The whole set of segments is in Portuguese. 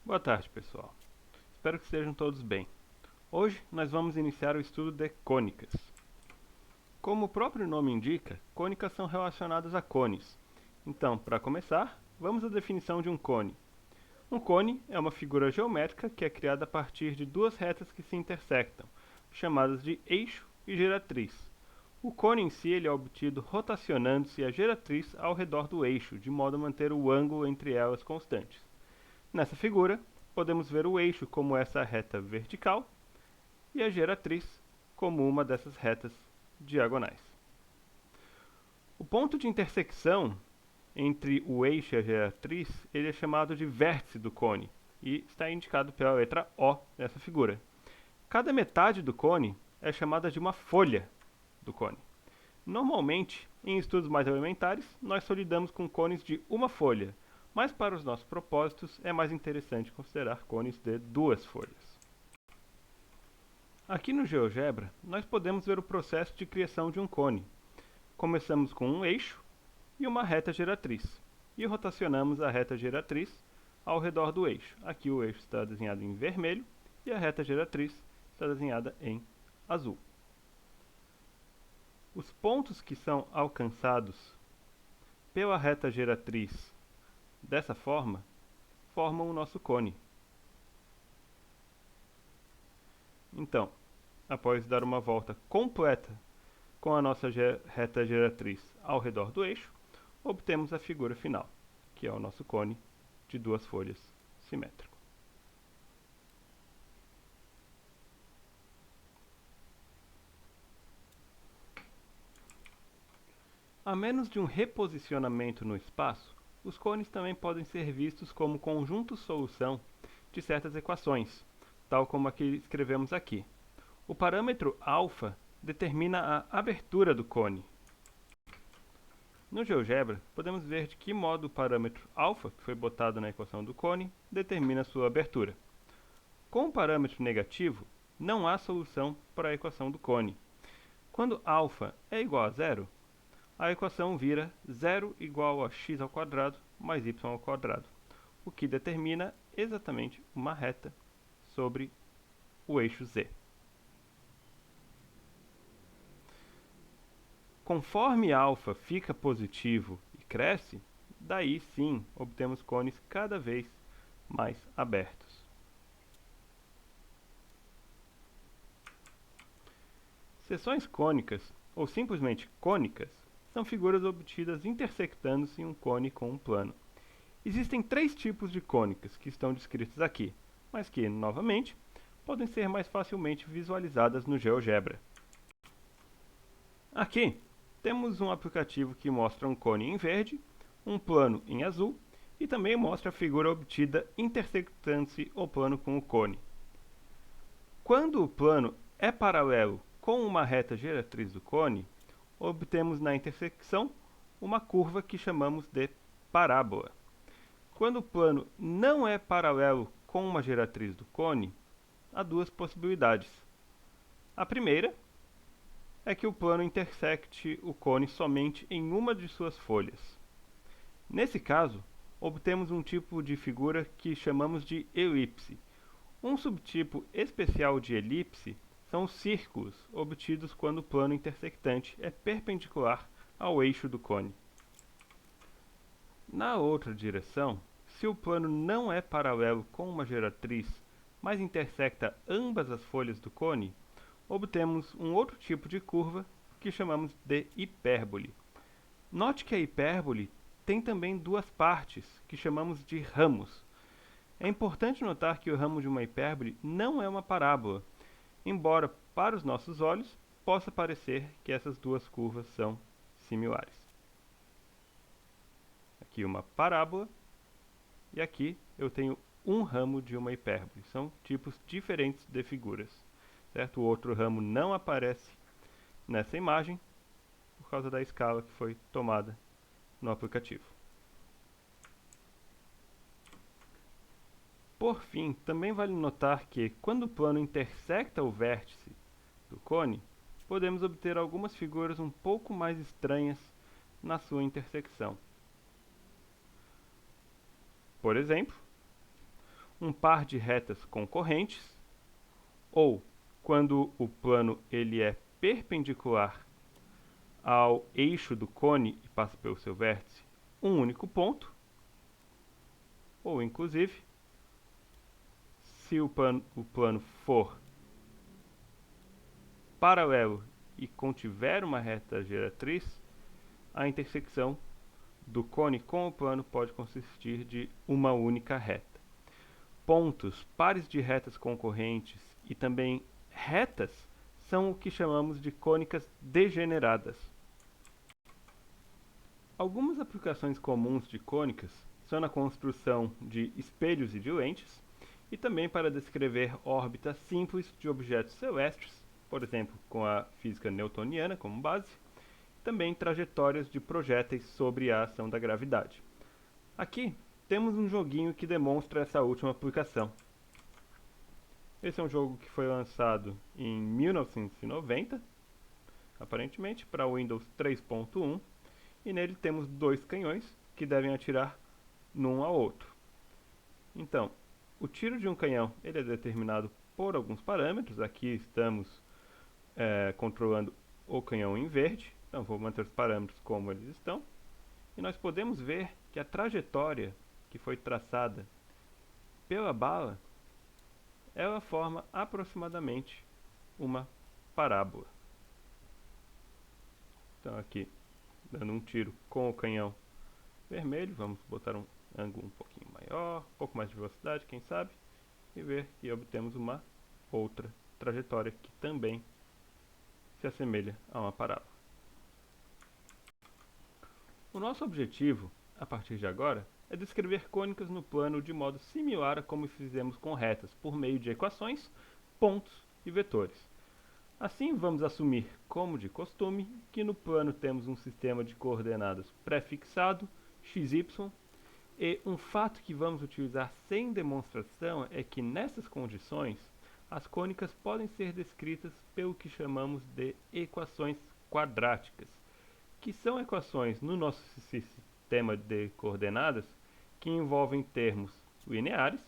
Boa tarde, pessoal. Espero que estejam todos bem. Hoje nós vamos iniciar o estudo de cônicas. Como o próprio nome indica, cônicas são relacionadas a cones. Então, para começar, vamos à definição de um cone. Um cone é uma figura geométrica que é criada a partir de duas retas que se intersectam, chamadas de eixo e geratriz. O cone em si ele é obtido rotacionando-se a geratriz ao redor do eixo, de modo a manter o ângulo entre elas constantes. Nessa figura, podemos ver o eixo como essa reta vertical e a geratriz como uma dessas retas diagonais. O ponto de intersecção entre o eixo e a geratriz ele é chamado de vértice do cone e está indicado pela letra O nessa figura. Cada metade do cone é chamada de uma folha do cone. Normalmente, em estudos mais elementares, nós só lidamos com cones de uma folha, mas para os nossos propósitos é mais interessante considerar cones de duas folhas. Aqui no GeoGebra, nós podemos ver o processo de criação de um cone. Começamos com um eixo e uma reta geratriz, e rotacionamos a reta geratriz ao redor do eixo. Aqui o eixo está desenhado em vermelho e a reta geratriz está desenhada em azul. Os pontos que são alcançados pela reta geratriz dessa forma, formam o nosso cone. Então, após dar uma volta completa com a nossa reta geratriz ao redor do eixo, obtemos a figura final, que é o nosso cone de duas folhas simétrico. A menos de um reposicionamento no espaço, os cones também podem ser vistos como conjuntos-solução de certas equações, tal como a que escrevemos aqui. O parâmetro alfa determina a abertura do cone. No GeoGebra, podemos ver de que modo o parâmetro alfa, que foi botado na equação do cone, determina sua abertura. Com o parâmetro negativo, não há solução para a equação do cone. Quando alfa é igual a zero, a equação vira zero igual a x ao quadrado mais y ao quadrado, o que determina exatamente uma reta sobre o eixo z. Conforme alfa fica positivo e cresce, daí sim obtemos cones cada vez mais abertos. Seções cônicas, ou simplesmente cônicas, são figuras obtidas intersectando-se um cone com um plano. Existem três tipos de cônicas que estão descritos aqui, mas que, novamente, podem ser mais facilmente visualizadas no GeoGebra. Aqui, temos um aplicativo que mostra um cone em verde, um plano em azul e também mostra a figura obtida intersectando-se o plano com o cone. Quando o plano é paralelo com uma reta geratriz do cone, obtemos na intersecção uma curva que chamamos de parábola. Quando o plano não é paralelo com uma geratriz do cone, há duas possibilidades. A primeira é que o plano intersecte o cone somente em uma de suas folhas. Nesse caso, obtemos um tipo de figura que chamamos de elipse. Um subtipo especial de elipse são os círculos obtidos quando o plano intersectante é perpendicular ao eixo do cone. Na outra direção, se o plano não é paralelo com uma geratriz, mas intersecta ambas as folhas do cone, obtemos um outro tipo de curva que chamamos de hipérbole. Note que a hipérbole tem também duas partes, que chamamos de ramos. É importante notar que o ramo de uma hipérbole não é uma parábola, embora para os nossos olhos possa parecer que essas duas curvas são similares. Aqui uma parábola e aqui eu tenho um ramo de uma hipérbole. São tipos diferentes de figuras, certo? O outro ramo não aparece nessa imagem por causa da escala que foi tomada no aplicativo. Por fim, também vale notar que, quando o plano intersecta o vértice do cone, podemos obter algumas figuras um pouco mais estranhas na sua intersecção. Por exemplo, um par de retas concorrentes, ou quando o plano ele é perpendicular ao eixo do cone e passa pelo seu vértice um único ponto, ou inclusive, se o plano for paralelo e contiver uma reta geratriz, a intersecção do cone com o plano pode consistir de uma única reta. Pontos, pares de retas concorrentes e também retas são o que chamamos de cônicas degeneradas. Algumas aplicações comuns de cônicas são na construção de espelhos e de lentes, e também para descrever órbitas simples de objetos celestes, por exemplo, com a física newtoniana como base, também trajetórias de projéteis sobre a ação da gravidade. Aqui temos um joguinho que demonstra essa última aplicação. Esse é um jogo que foi lançado em 1990, aparentemente, para o Windows 3.1, e nele temos dois canhões que devem atirar num ao outro. Então, o tiro de um canhão ele é determinado por alguns parâmetros. Aqui estamos controlando o canhão em verde, então vou manter os parâmetros como eles estão. E nós podemos ver que a trajetória que foi traçada pela bala, ela forma aproximadamente uma parábola. Então aqui, dando um tiro com o canhão vermelho, vamos botar um ângulo um pouquinho maior, um pouco mais de velocidade, quem sabe, e ver que obtemos uma outra trajetória que também se assemelha a uma parábola. O nosso objetivo, a partir de agora, é descrever cônicas no plano de modo similar a como fizemos com retas, por meio de equações, pontos e vetores. Assim, vamos assumir, como de costume, que no plano temos um sistema de coordenadas pré-fixado, xy, e um fato que vamos utilizar sem demonstração é que nessas condições, as cônicas podem ser descritas pelo que chamamos de equações quadráticas, que são equações no nosso sistema de coordenadas que envolvem termos lineares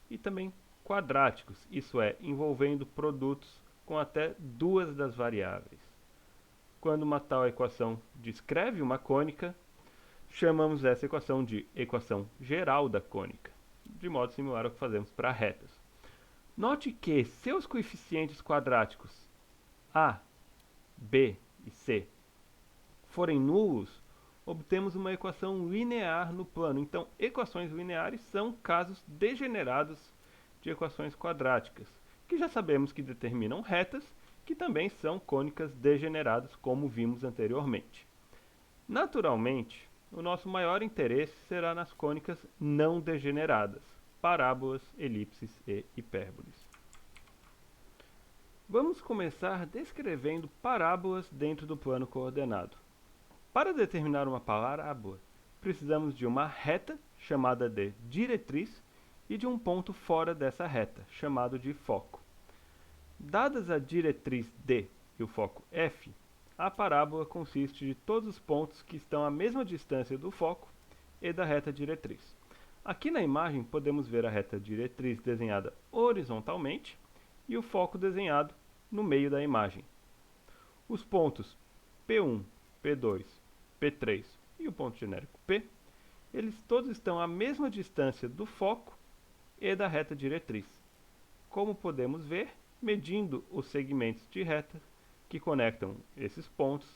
e também quadráticos, isso é, envolvendo produtos com até duas das variáveis. Quando uma tal equação descreve uma cônica, chamamos essa equação de equação geral da cônica, de modo similar ao que fazemos para retas. Note que seus coeficientes quadráticos a, b e c forem nulos, obtemos uma equação linear no plano. Então, equações lineares são casos degenerados de equações quadráticas, que já sabemos que determinam retas, que também são cônicas degeneradas, como vimos anteriormente. Naturalmente, o nosso maior interesse será nas cônicas não degeneradas, parábolas, elipses e hipérboles. Vamos começar descrevendo parábolas dentro do plano coordenado. Para determinar uma parábola, precisamos de uma reta, chamada de diretriz, e de um ponto fora dessa reta, chamado de foco. Dadas a diretriz D e o foco F, a parábola consiste de todos os pontos que estão à mesma distância do foco e da reta diretriz. Aqui na imagem podemos ver a reta diretriz desenhada horizontalmente e o foco desenhado no meio da imagem. Os pontos P1, P2, P3 e o ponto genérico P, eles todos estão à mesma distância do foco e da reta diretriz. Como podemos ver, medindo os segmentos de reta que conectam esses pontos,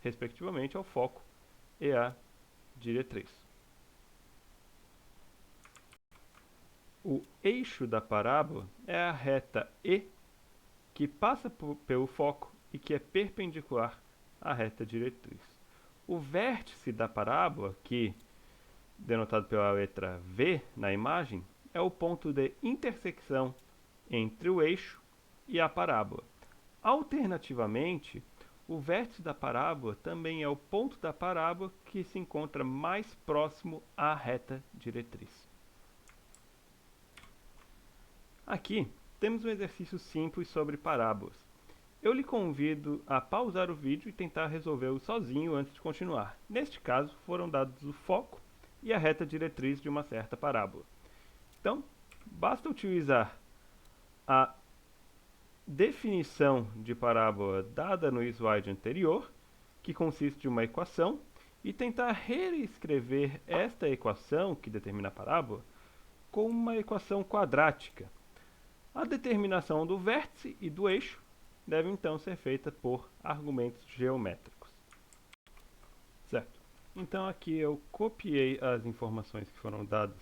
respectivamente, ao foco e à diretriz. O eixo da parábola é a reta E, que passa pelo foco e que é perpendicular à reta diretriz. O vértice da parábola, que denotado pela letra V na imagem, é o ponto de intersecção entre o eixo e a parábola. Alternativamente, o vértice da parábola também é o ponto da parábola que se encontra mais próximo à reta diretriz. Aqui temos um exercício simples sobre parábolas. Eu lhe convido a pausar o vídeo e tentar resolvê-lo sozinho antes de continuar. Neste caso, foram dados o foco e a reta diretriz de uma certa parábola. Então, basta utilizar a definição de parábola dada no slide anterior, que consiste de uma equação, e tentar reescrever esta equação, que determina a parábola, como uma equação quadrática. A determinação do vértice e do eixo deve então ser feita por argumentos geométricos. Certo? Então aqui eu copiei as informações que foram dadas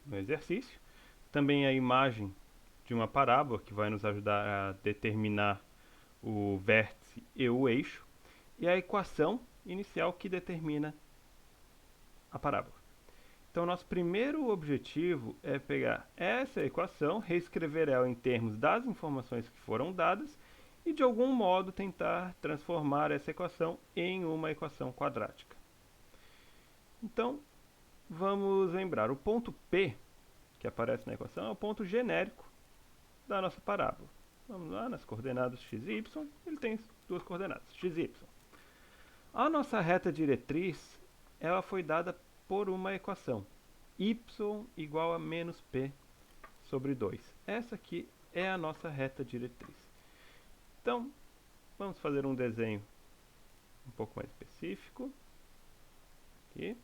no exercício, também a imagem de uma parábola que vai nos ajudar a determinar o vértice e o eixo, e a equação inicial que determina a parábola. Então, nosso primeiro objetivo é pegar essa equação, reescrever ela em termos das informações que foram dadas e, de algum modo, tentar transformar essa equação em uma equação quadrática. Então, vamos lembrar, o ponto P, que aparece na equação, é o ponto genérico da nossa parábola. Vamos lá, nas coordenadas x e y, ele tem duas coordenadas, x e y. A nossa reta diretriz, ela foi dada por uma equação, y igual a menos p sobre 2. Essa aqui é a nossa reta diretriz. Então, vamos fazer um desenho um pouco mais específico. Aqui.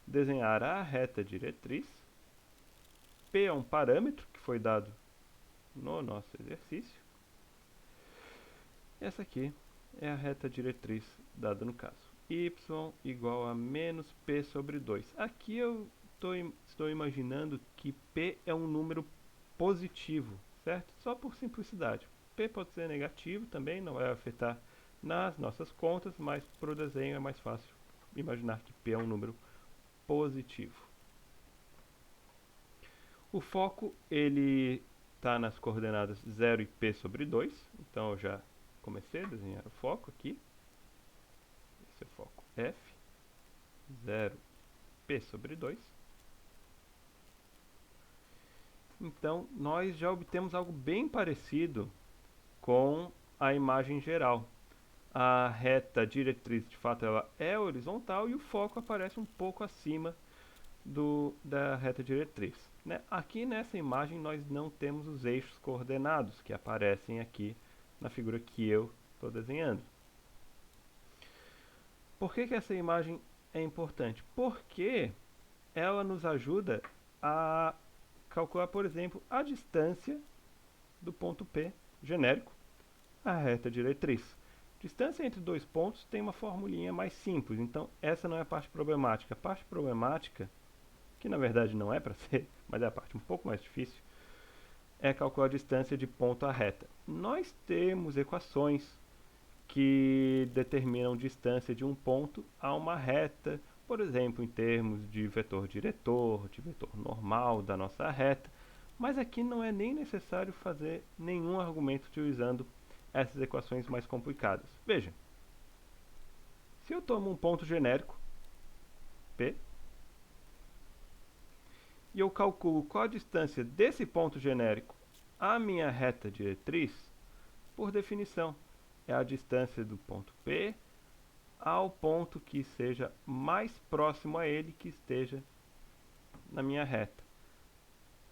Desenhar a reta diretriz. P é um parâmetro que foi dado no nosso exercício. Essa aqui é a reta diretriz dada no caso. Y igual a menos p sobre 2. Aqui eu estou imaginando que p é um número positivo, certo? Só por simplicidade. P pode ser negativo também, não vai afetar nas nossas contas, mas para o desenho é mais fácil imaginar que p é um número positivo. O foco, ele está nas coordenadas 0 e p sobre 2, então eu já comecei a desenhar o foco aqui. Esse é o foco F, 0, p sobre 2. Então, nós já obtemos algo bem parecido com a imagem geral. A reta diretriz, de fato, ela é horizontal e o foco aparece um pouco acima da reta diretriz. Né? Aqui nessa imagem nós não temos os eixos coordenados que aparecem aqui na figura que eu estou desenhando. Por que essa imagem é importante? Porque ela nos ajuda a calcular, por exemplo, a distância do ponto P genérico à reta diretriz. Distância entre dois pontos tem uma formulinha mais simples, então essa não é a parte problemática. A parte problemática, que na verdade não é para ser, mas é a parte um pouco mais difícil, é calcular a distância de ponto à reta. Nós temos equações que determinam distância de um ponto a uma reta, por exemplo, em termos de vetor diretor, de vetor normal da nossa reta, mas aqui não é nem necessário fazer nenhum argumento utilizando essas equações mais complicadas. Veja, se eu tomo um ponto genérico, P, e eu calculo qual a distância desse ponto genérico à minha reta diretriz, por definição, é a distância do ponto P ao ponto que seja mais próximo a ele que esteja na minha reta.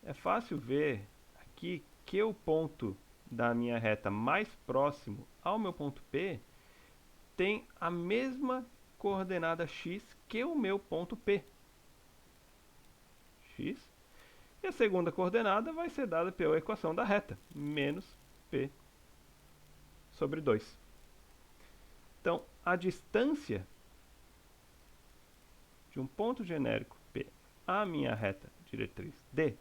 É fácil ver aqui que o ponto da minha reta mais próximo ao meu ponto P tem a mesma coordenada x que o meu ponto P. X. E a segunda coordenada vai ser dada pela equação da reta, menos P sobre 2. Então, a distância de um ponto genérico P à minha reta diretriz D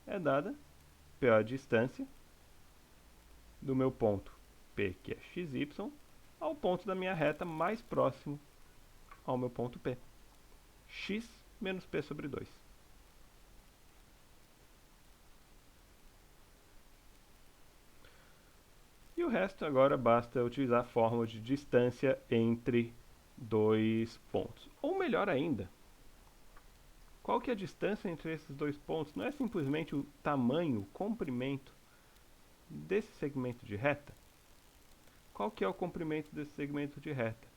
é dada pela distância do meu ponto P, que é xy, ao ponto da minha reta mais próximo ao meu ponto P. X menos P sobre 2. E o resto agora basta utilizar a fórmula de distância entre dois pontos. Ou melhor ainda, qual que é a distância entre esses dois pontos? Não é simplesmente o tamanho, o comprimento desse segmento de reta? Qual que é o comprimento desse segmento de reta?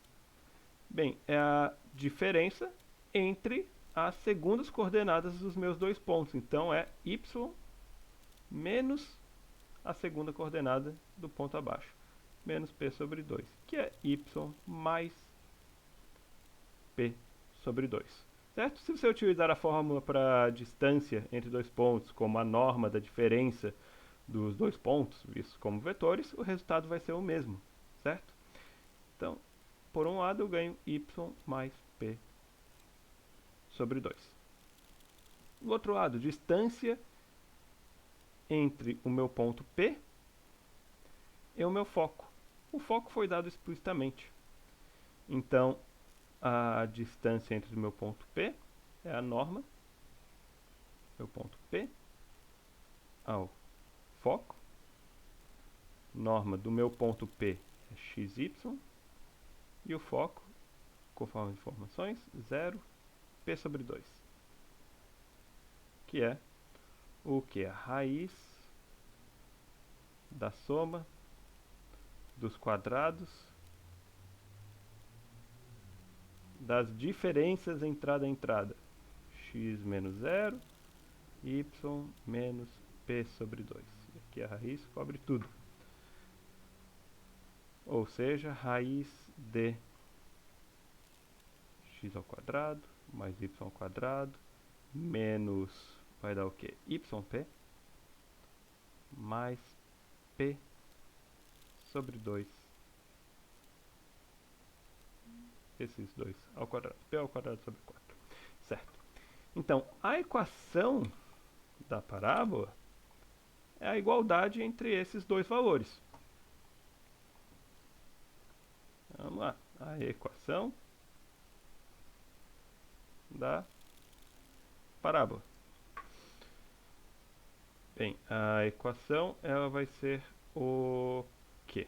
Bem, é a diferença entre as segundas coordenadas dos meus dois pontos. Então é y menos a segunda coordenada do ponto abaixo, menos p sobre 2, que é y mais p sobre 2. Certo? Se você utilizar a fórmula para distância entre dois pontos como a norma da diferença dos dois pontos, vistos como vetores, o resultado vai ser o mesmo, certo? Então, por um lado eu ganho y mais p sobre 2. Do outro lado, distância entre o meu ponto P e o meu foco. O foco foi dado explicitamente. Então, a distância entre o meu ponto P é a norma, meu ponto P, ao foco. Norma do meu ponto P é xy, e o foco, conforme as informações, 0, p sobre 2, que é o que? A raiz da soma dos quadrados das diferenças entrada a entrada, x menos 0, y menos p sobre 2. Aqui a raiz cobre tudo. Ou seja, raiz de x ao quadrado mais y ao quadrado menos, vai dar o quê? Yp mais p sobre 2. Esses dois ao quadrado. P ao quadrado sobre 4. Certo. Então, a equação da parábola é a igualdade entre esses dois valores. Vamos lá. A equação da parábola. Bem, a equação ela vai ser o quê?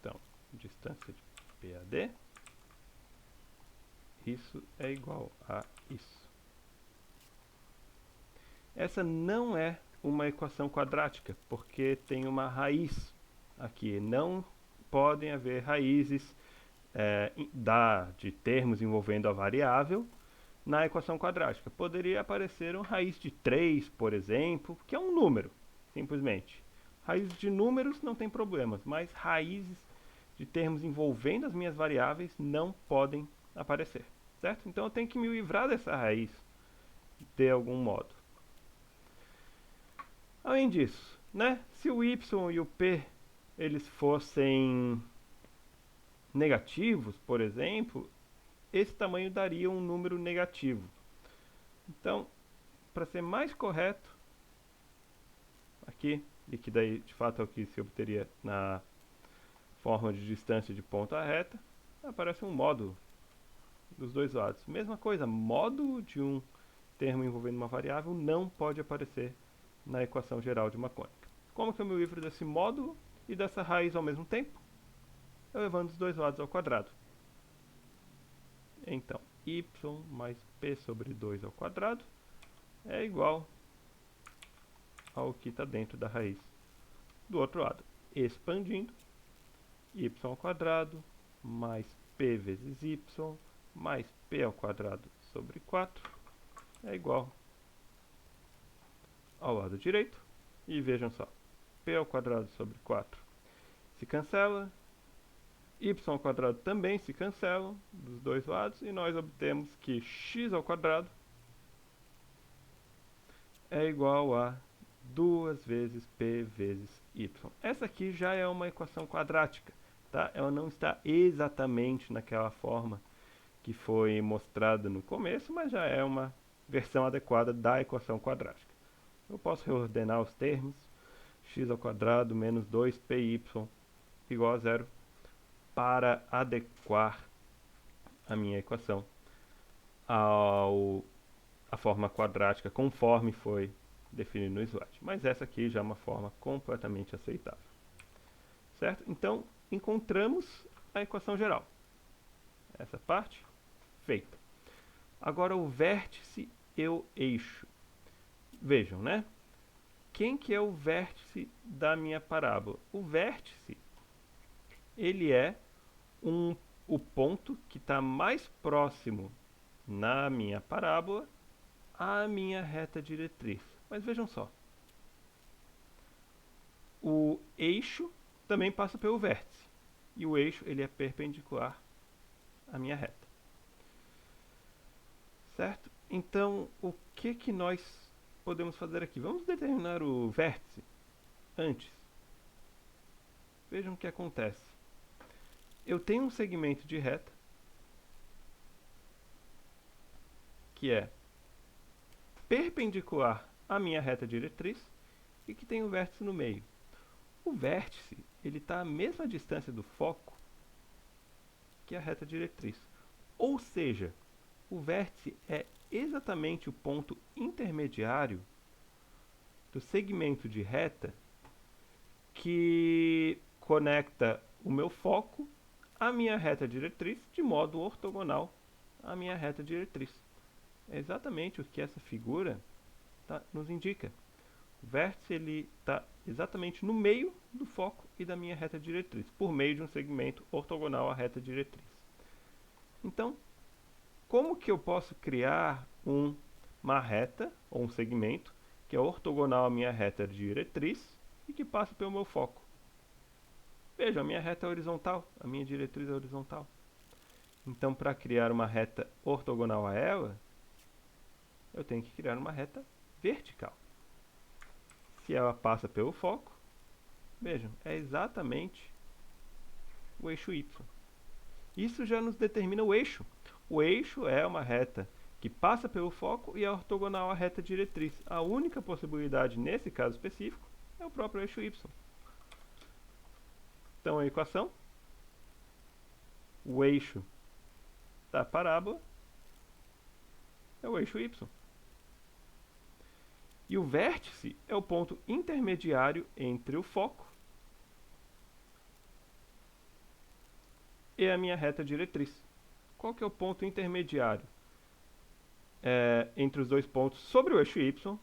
Então, distância de PAD, isso é igual a isso. Essa não é uma equação quadrática, porque tem uma raiz aqui. Não podem haver raízes de termos envolvendo a variável na equação quadrática. Poderia aparecer uma raiz de 3, por exemplo, que é um número, simplesmente. Raízes de números não tem problemas, mas raízes de termos envolvendo as minhas variáveis não podem aparecer, certo? Então eu tenho que me livrar dessa raiz de algum modo. Além disso, né, se o y e o p eles fossem negativos, por exemplo, esse tamanho daria um número negativo. Então, para ser mais correto, aqui, e que daí de fato é o que se obteria na forma de distância de ponta reta, aparece um módulo dos dois lados. Mesma coisa, módulo de um termo envolvendo uma variável não pode aparecer na equação geral de uma cônica. Como que eu me livro desse módulo e dessa raiz ao mesmo tempo? Elevando os dois lados ao quadrado. Então, y mais p sobre 2 ao quadrado é igual ao que está dentro da raiz do outro lado. Expandindo, y ao quadrado mais p vezes y mais p ao quadrado sobre 4 é igual ao lado direito. E vejam só, p ao quadrado sobre 4 se cancela, y ao quadrado também se cancelam dos dois lados, e nós obtemos que x ao quadrado é igual a 2 vezes p vezes y. Essa aqui já é uma equação quadrática, tá? Ela não está exatamente naquela forma que foi mostrada no começo, mas já é uma versão adequada da equação quadrática. Eu posso reordenar os termos, x ao quadrado menos 2py igual a 0, para adequar a minha equação à forma quadrática conforme foi definido no slide. Mas essa aqui já é uma forma completamente aceitável. Certo? Então, encontramos a equação geral. Essa parte, feita. Agora o vértice e o eixo. Vejam, né? Quem que é o vértice da minha parábola? O vértice, ele é um o ponto que está mais próximo na minha parábola à minha reta diretriz. Mas vejam só, o eixo também passa pelo vértice, e o eixo ele é perpendicular à minha reta. Certo? Então, o que nós podemos fazer aqui? Vamos determinar o vértice antes. Vejam o que acontece. Eu tenho um segmento de reta que é perpendicular à minha reta diretriz e que tem um vértice no meio. O vértice ele está à mesma distância do foco que a reta diretriz. Ou seja, o vértice é exatamente o ponto intermediário do segmento de reta que conecta o meu foco à minha reta diretriz de modo ortogonal à minha reta diretriz. É exatamente o que essa figura nos indica. O vértice está exatamente no meio do foco e da minha reta diretriz, por meio de um segmento ortogonal à reta diretriz. Então, como que eu posso criar uma reta, ou um segmento, que é ortogonal à minha reta diretriz e que passa pelo meu foco? Veja, a minha reta é horizontal, a minha diretriz é horizontal. Então, para criar uma reta ortogonal a ela, eu tenho que criar uma reta vertical. Se ela passa pelo foco, vejam, é exatamente o eixo Y. Isso já nos determina o eixo. O eixo é uma reta que passa pelo foco e é ortogonal à reta diretriz. A única possibilidade nesse caso específico é o próprio eixo Y. Então a equação, o eixo da parábola é o eixo Y. E o vértice é o ponto intermediário entre o foco e a minha reta diretriz. Qual que é o ponto intermediário entre os dois pontos sobre o eixo Y,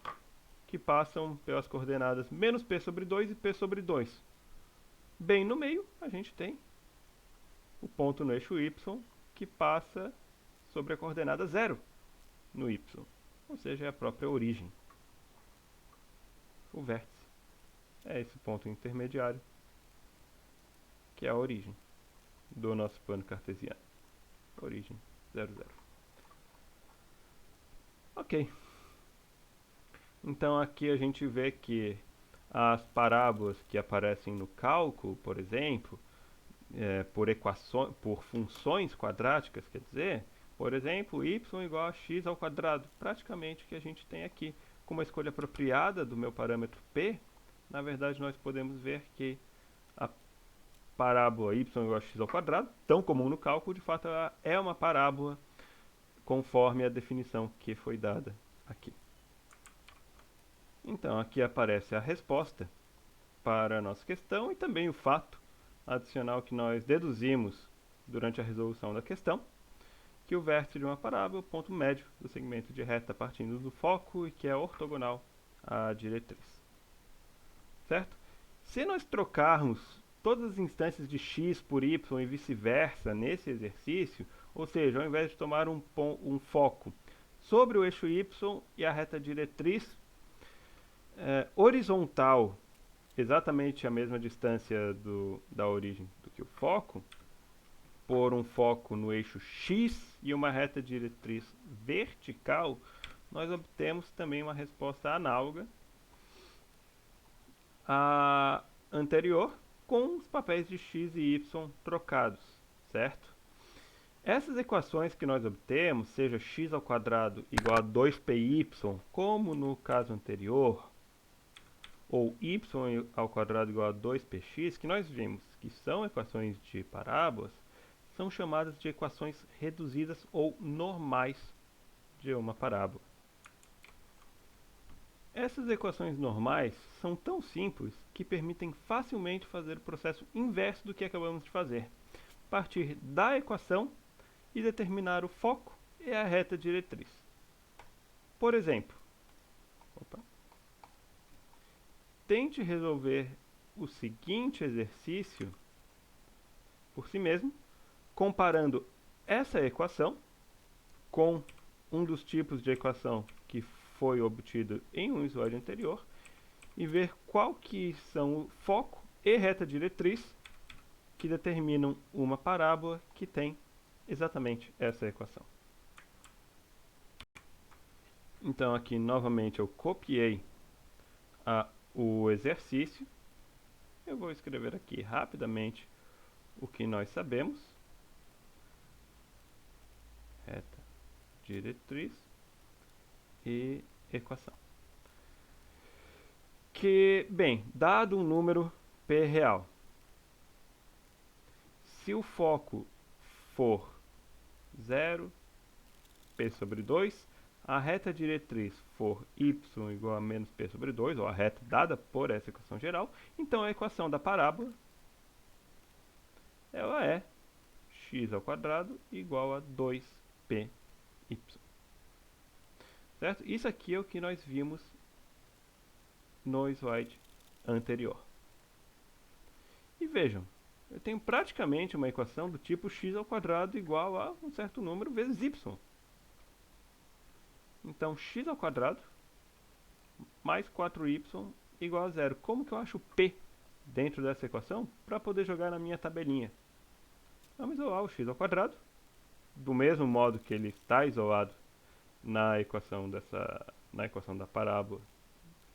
que passam pelas coordenadas menos p sobre 2 e p sobre 2? Bem no meio, a gente tem o ponto no eixo Y, que passa sobre a coordenada 0 no Y, ou seja, é a própria origem. O vértice é esse ponto intermediário, que é a origem do nosso plano cartesiano. Origem 0, 0. Ok. Então aqui a gente vê que as parábolas que aparecem no cálculo, por exemplo, por funções quadráticas, quer dizer, por exemplo, y igual a x ao quadrado, praticamente o que a gente tem aqui. Com uma escolha apropriada do meu parâmetro p, na verdade nós podemos ver que a parábola y igual a x ao quadrado, tão comum no cálculo, de fato ela é uma parábola conforme a definição que foi dada aqui. Então aqui aparece a resposta para a nossa questão e também o fato adicional que nós deduzimos durante a resolução da questão, que o vértice de uma parábola é o ponto médio do segmento de reta partindo do foco e que é ortogonal à diretriz. Certo? Se nós trocarmos todas as instâncias de x por y e vice-versa nesse exercício, ou seja, ao invés de tomar um foco sobre o eixo y e a reta diretriz horizontal, exatamente a mesma distância da origem do que o foco, por um foco no eixo x e uma reta diretriz vertical, nós obtemos também uma resposta análoga à anterior, com os papéis de x e y trocados, certo? Essas equações que nós obtemos, seja x ao quadrado igual a 2py, como no caso anterior, ou y ao quadrado igual a 2px, que nós vimos que são equações de parábolas, são chamadas de equações reduzidas ou normais de uma parábola. Essas equações normais são tão simples que permitem facilmente fazer o processo inverso do que acabamos de fazer. Partir da equação e determinar o foco e a reta diretriz. Por exemplo, tente resolver o seguinte exercício por si mesmo, comparando essa equação com um dos tipos de equação que foi obtido em um slide anterior e ver qual que são o foco e reta diretriz que determinam uma parábola que tem exatamente essa equação. Então aqui novamente eu copiei o exercício. Eu vou escrever aqui rapidamente o que nós sabemos. Reta, diretriz e equação. Que, bem, dado um número P real, se o foco for 0, P sobre 2, a reta diretriz for y igual a menos P sobre 2, ou a reta dada por essa equação geral, então a equação da parábola ela é x ao quadrado igual a 2py. Certo? Isso aqui é o que nós vimos no slide anterior. E vejam, eu tenho praticamente uma equação do tipo x ao quadrado igual a um certo número vezes y. Então, x ao quadrado mais 4y igual a 0. Como que eu acho p dentro dessa equação para poder jogar na minha tabelinha? Vamos isolar o x ao quadrado, do mesmo modo que ele está isolado na equação da parábola,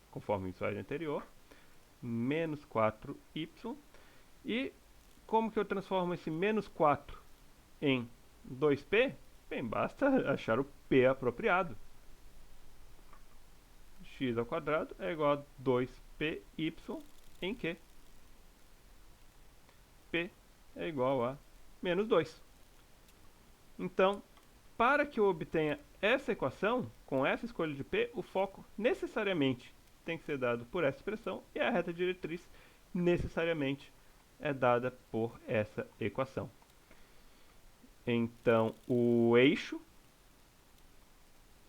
conforme o slide anterior, menos 4y. E como que eu transformo esse menos 4 em 2p? Bem, basta achar o p apropriado. X ao quadrado é igual a 2py em que p é igual a menos 2. Então, para que eu obtenha essa equação, com essa escolha de p, o foco necessariamente tem que ser dado por essa expressão e a reta diretriz necessariamente é dada por essa equação. Então, o eixo,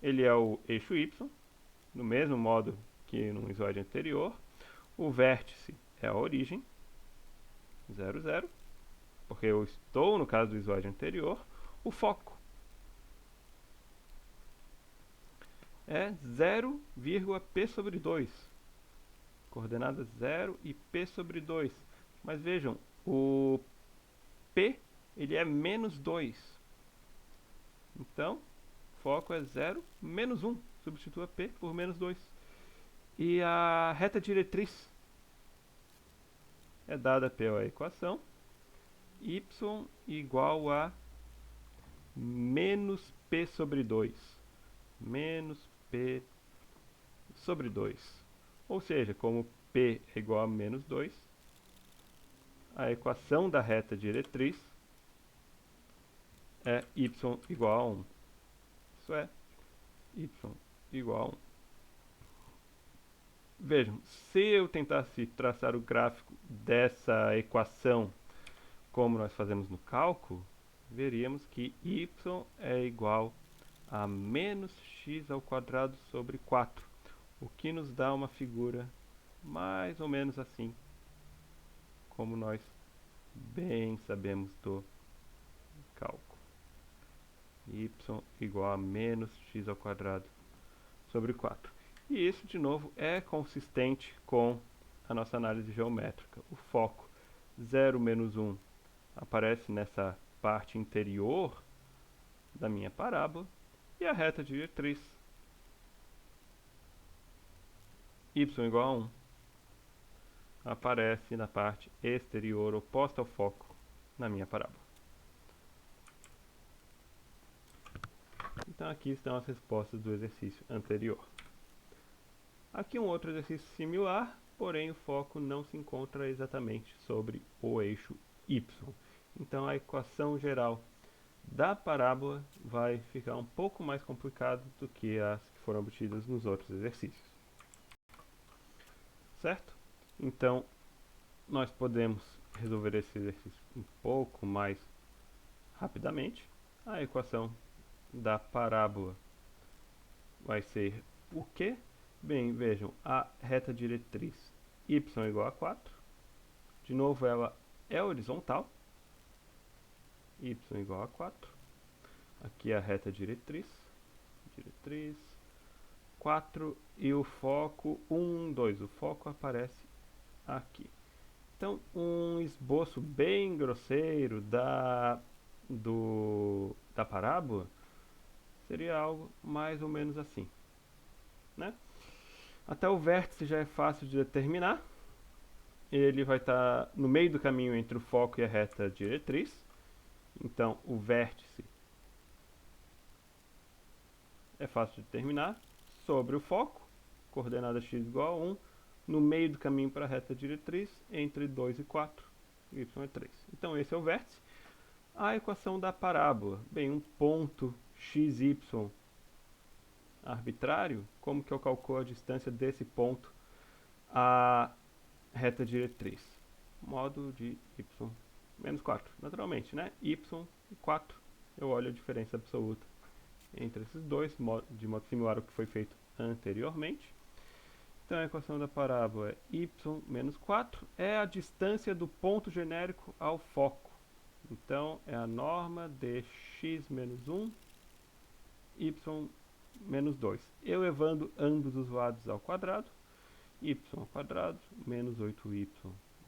ele é o eixo y, do mesmo modo que no slide anterior. O vértice é a origem, 0, 0, porque eu estou no caso do slide anterior. O foco é 0,p sobre 2, coordenada 0 e p sobre 2. Mas vejam, o p ele é menos 2. Então, o foco é 0, menos 1. Substitua p por menos 2. E a reta diretriz é dada pela equação y igual a menos p sobre 2. Menos p sobre 2. Ou seja, como p é igual a menos 2, a equação da reta diretriz é y igual a 1. Isso é, y igual a 1. Vejam, se eu tentasse traçar o gráfico dessa equação como nós fazemos no cálculo, veríamos que y é igual a menos x ao quadrado sobre 4, o que nos dá uma figura mais ou menos assim, como nós bem sabemos do cálculo. Y igual a menos x ao quadrado sobre 4. E isso, de novo, é consistente com a nossa análise geométrica. O foco 0, menos 1 aparece nessa parte interior da minha parábola, e a reta diretriz y igual a 1 aparece na parte exterior oposta ao foco na minha parábola. Então aqui estão as respostas do exercício anterior. Aqui um outro exercício similar, porém o foco não se encontra exatamente sobre o eixo y. Então a equação geral da parábola vai ficar um pouco mais complicado do que as que foram obtidas nos outros exercícios. Certo? Então, nós podemos resolver esse exercício um pouco mais rapidamente. A equação da parábola vai ser o quê? Bem, vejam, a reta diretriz y igual a 4. De novo, ela é horizontal. y igual a 4. Aqui é a reta diretriz, 4 e o foco 1, 2. O foco aparece aqui. Então, um esboço bem grosseiro da parábola seria algo mais ou menos assim, né? Até o vértice já é fácil de determinar. Ele vai estar no meio do caminho entre o foco e a reta diretriz. Então, o vértice é fácil de determinar sobre o foco, coordenada x igual a 1, no meio do caminho para a reta diretriz, entre 2 e 4, y é 3. Então, esse é o vértice. A equação da parábola. Bem, um ponto xy arbitrário, como que eu calculo a distância desse ponto à reta diretriz? Modo de y menos 4, naturalmente, né? Y e 4, eu olho a diferença absoluta entre esses dois, de modo similar ao que foi feito anteriormente. Então a equação da parábola é y menos 4, é a distância do ponto genérico ao foco. Então é a norma de x menos 1, y menos 2. Elevando ambos os lados ao quadrado, y ao quadrado menos 8y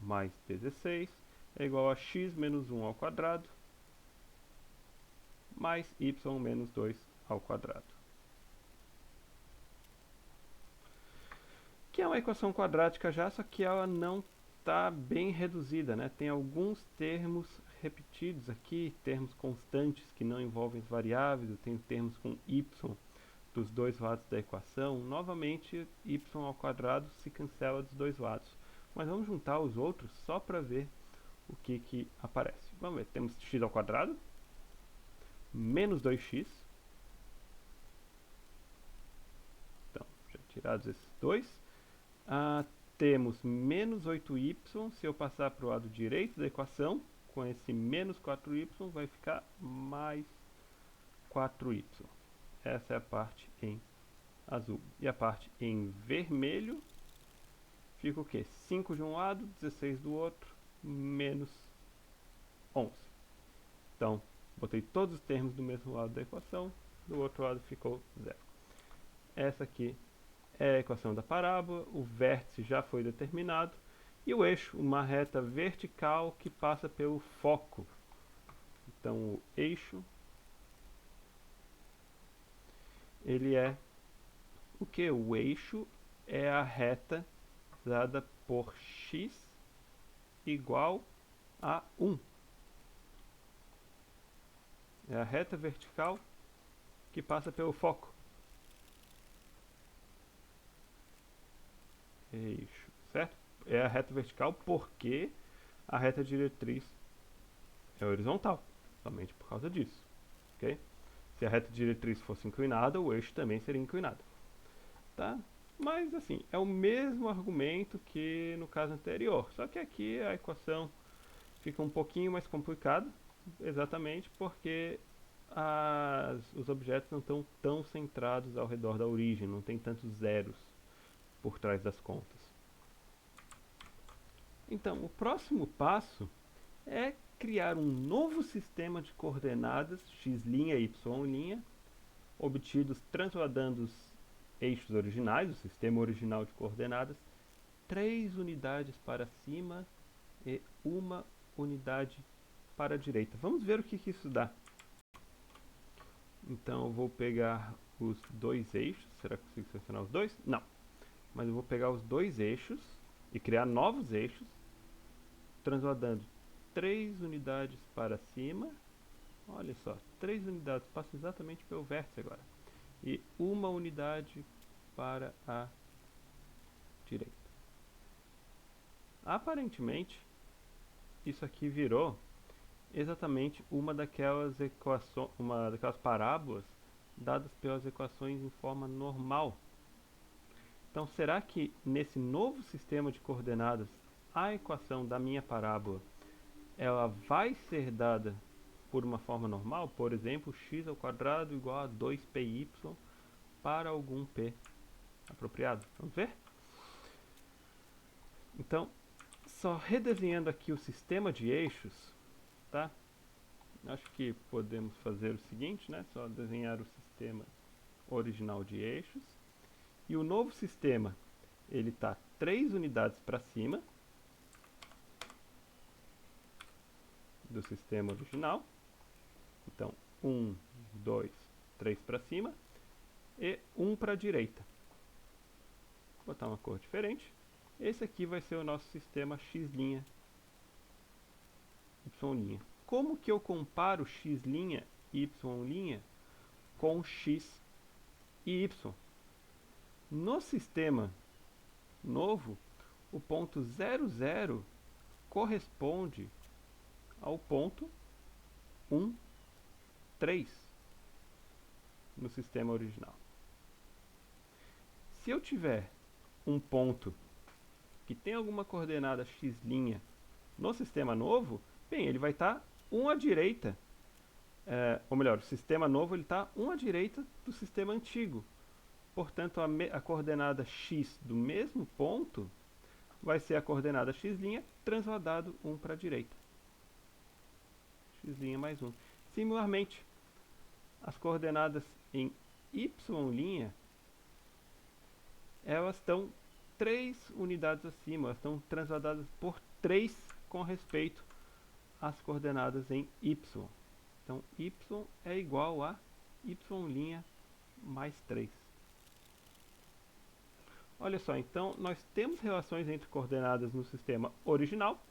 mais 16 é igual a x menos 1 ao quadrado mais y menos 2 ao quadrado. Que é uma equação quadrática já, só que ela não está bem reduzida, né? Tem alguns termos repetidos aqui, termos constantes que não envolvem as variáveis, eu tenho termos com y dos dois lados da equação. Novamente, y ao quadrado se cancela dos dois lados. Mas vamos juntar os outros só para ver o que aparece. Vamos ver, temos x ao quadrado, menos 2x. Então, já tirados esses dois. Temos menos 8y, se eu passar para o lado direito da equação, com esse menos 4y, vai ficar mais 4y. Essa é a parte em azul. E a parte em vermelho fica o quê? 5 de um lado, 16 do outro, menos 11. Então, botei todos os termos do mesmo lado da equação, do outro lado ficou 0. Essa aqui é a equação da parábola, o vértice já foi determinado, e o eixo, uma reta vertical que passa pelo foco. Então, o eixo, ele é o que? O eixo é a reta dada por x igual a 1. É a reta vertical que passa pelo foco. Eixo, certo? É a reta vertical porque a reta diretriz é horizontal, somente por causa disso, ok? Se a reta diretriz fosse inclinada, o eixo também seria inclinado, tá? Mas assim, é o mesmo argumento que no caso anterior, só que aqui a equação fica um pouquinho mais complicada, exatamente porque os objetos não estão tão centrados ao redor da origem, não tem tantos zeros por trás das contas. Então, o próximo passo é criar um novo sistema de coordenadas x' e y', obtidos transladando os eixos originais, o sistema original de coordenadas, 3 unidades para cima e 1 unidade para a direita. Vamos ver o que isso dá. Então eu vou pegar os dois eixos. Será que eu consigo selecionar os dois? Não. Mas eu vou pegar os dois eixos e criar novos eixos, transladando 3 unidades para cima. Olha só, 3 unidades, passa exatamente pelo vértice agora. E 1 unidade para a direita. Aparentemente, isso aqui virou exatamente uma daquelas parábolas dadas pelas equações em forma normal. Então, será que nesse novo sistema de coordenadas, a equação da minha parábola, ela vai ser dada por uma forma normal? Por exemplo, x ao quadrado igual a 2πy para algum p apropriado. Vamos ver? Então, só redesenhando aqui o sistema de eixos, tá? acho que podemos fazer o seguinte, né? Só desenhar o sistema original de eixos. E o novo sistema, ele está 3 unidades para cima do sistema original. Então, 1, 2, 3 para cima e 1 para a direita. Vou botar uma cor diferente. Esse aqui vai ser o nosso sistema x', y'. Como que eu comparo x', y' com x e y? No sistema novo, o ponto 0, 0 corresponde ao ponto 1, 3 no sistema original. Se eu tiver um ponto que tem alguma coordenada x' no sistema novo, bem, ele vai estar 1 à direita. Ou melhor, o sistema novo está 1 à direita do sistema antigo. Portanto, a coordenada x do mesmo ponto vai ser a coordenada x' transladado 1 para a direita. X' mais 1. Similarmente, as coordenadas em y', elas estão 3 unidades acima, elas estão transladadas por 3 com respeito às coordenadas em y. Então, y é igual a y' mais 3. Olha só, então nós temos relações entre coordenadas no sistema original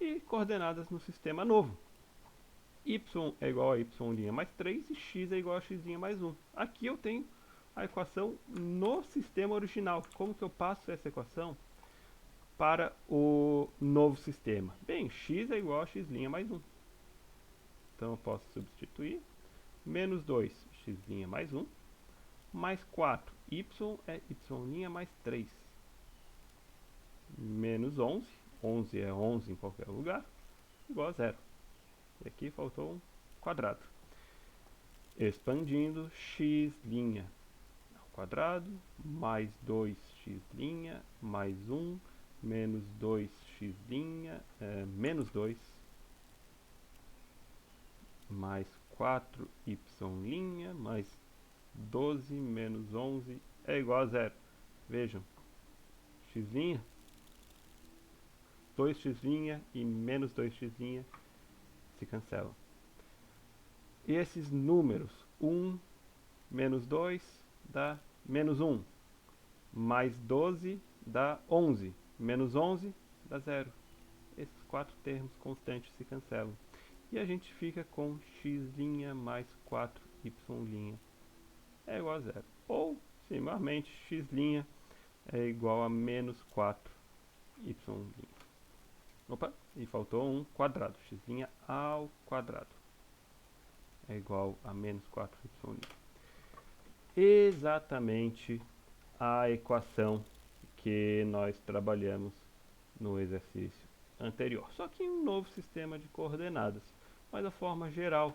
e coordenadas no sistema novo. Y é igual a y' mais 3 e x é igual a x' mais 1. Aqui eu tenho a equação no sistema original. Como que eu passo essa equação para o novo sistema? Bem, x é igual a x' mais 1. Então eu posso substituir. Menos 2, x' mais 1. Mais 4, y é y' mais 3. Menos 11, 11 é 11 em qualquer lugar, igual a 0. E aqui faltou um quadrado. Expandindo, x' ao quadrado, mais 2x' mais 1, menos 2x', menos 2, mais 4y', mais 12 menos 11 é igual a 0. Vejam, x', 2x' e menos 2x' se cancelam. E esses números, 1 menos 2 dá menos 1, mais 12 dá 11, menos 11 dá 0. Esses 4 termos constantes se cancelam. E a gente fica com x' mais 4y' é igual a 0. Ou, similarmente, x' é igual a menos 4y'. Opa, e faltou um quadrado. X' ao quadrado é igual a menos 4y'. Exatamente a equação que nós trabalhamos no exercício anterior. Só que em um novo sistema de coordenadas. Mas a forma geral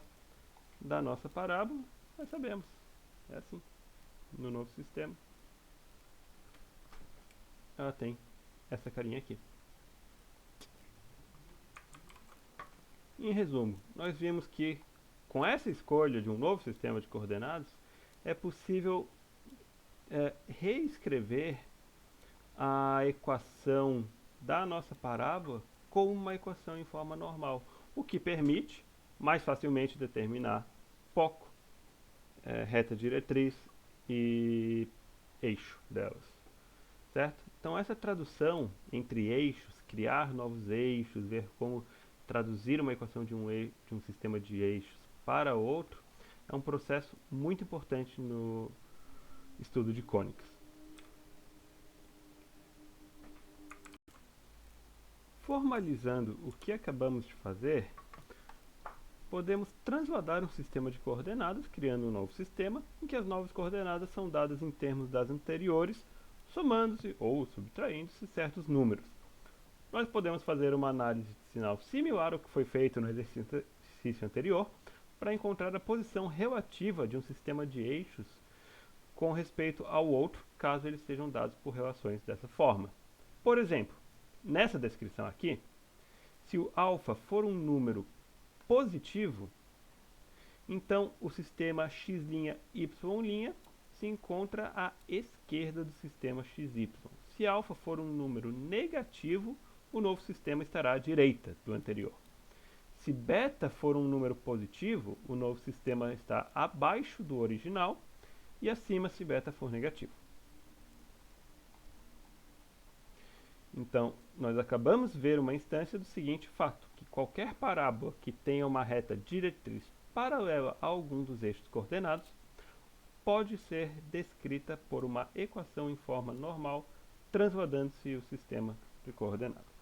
da nossa parábola, nós sabemos. É assim. No novo sistema, ela tem essa carinha aqui. Em resumo, nós vimos que com essa escolha de um novo sistema de coordenadas, é possível reescrever a equação da nossa parábola como uma equação em forma normal, o que permite mais facilmente determinar foco, reta diretriz e eixo delas, certo? Então essa tradução entre eixos, criar novos eixos, ver como traduzir uma equação de um sistema de eixos para outro, é um processo muito importante no estudo de cônicas. Formalizando o que acabamos de fazer, podemos transladar um sistema de coordenadas, criando um novo sistema, em que as novas coordenadas são dadas em termos das anteriores, somando-se ou subtraindo-se certos números. Nós podemos fazer uma análise de sinal similar ao que foi feito no exercício anterior, para encontrar a posição relativa de um sistema de eixos com respeito ao outro, caso eles sejam dados por relações dessa forma. Por exemplo, nessa descrição aqui, se o alfa for um número positivo, então o sistema x', y' se encontra à esquerda do sistema xy. Se α for um número negativo, o novo sistema estará à direita do anterior. Se beta for um número positivo, o novo sistema está abaixo do original e acima se beta for negativo. Então, nós acabamos de ver uma instância do seguinte fato, que qualquer parábola que tenha uma reta diretriz paralela a algum dos eixos coordenados pode ser descrita por uma equação em forma normal, transladando-se o sistema de coordenadas.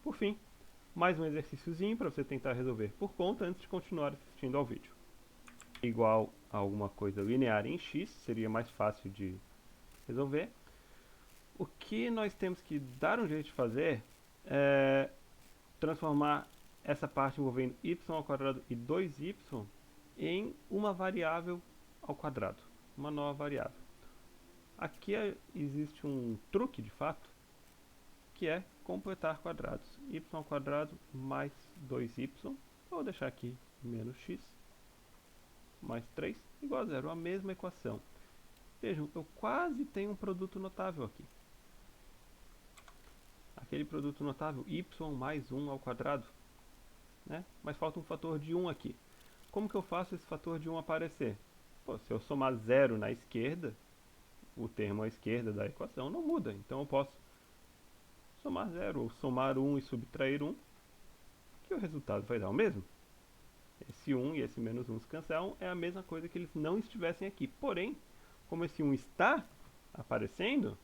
Por fim, mais um exercíciozinho para você tentar resolver por conta antes de continuar assistindo ao vídeo. Igual a alguma coisa linear em x, seria mais fácil de resolver. O que nós temos que dar um jeito de fazer é transformar essa parte envolvendo y ao quadrado e 2y em uma variável ao quadrado, uma nova variável. Aqui existe um truque de fato, que é completar quadrados. Y ao quadrado mais 2y, vou deixar aqui menos x, mais 3, igual a zero, a mesma equação. Vejam, eu quase tenho um produto notável aqui. Aquele produto notável, y mais 1 ao quadrado, né? Mas falta um fator de 1 aqui. Como que eu faço esse fator de 1 aparecer? Pô, se eu somar 0 na esquerda, o termo à esquerda da equação não muda. Então eu posso somar 0 ou somar 1 e subtrair 1, que o resultado vai dar o mesmo. Esse 1 e esse menos 1 se cancelam, é a mesma coisa que eles não estivessem aqui. Porém, como esse 1 está aparecendo,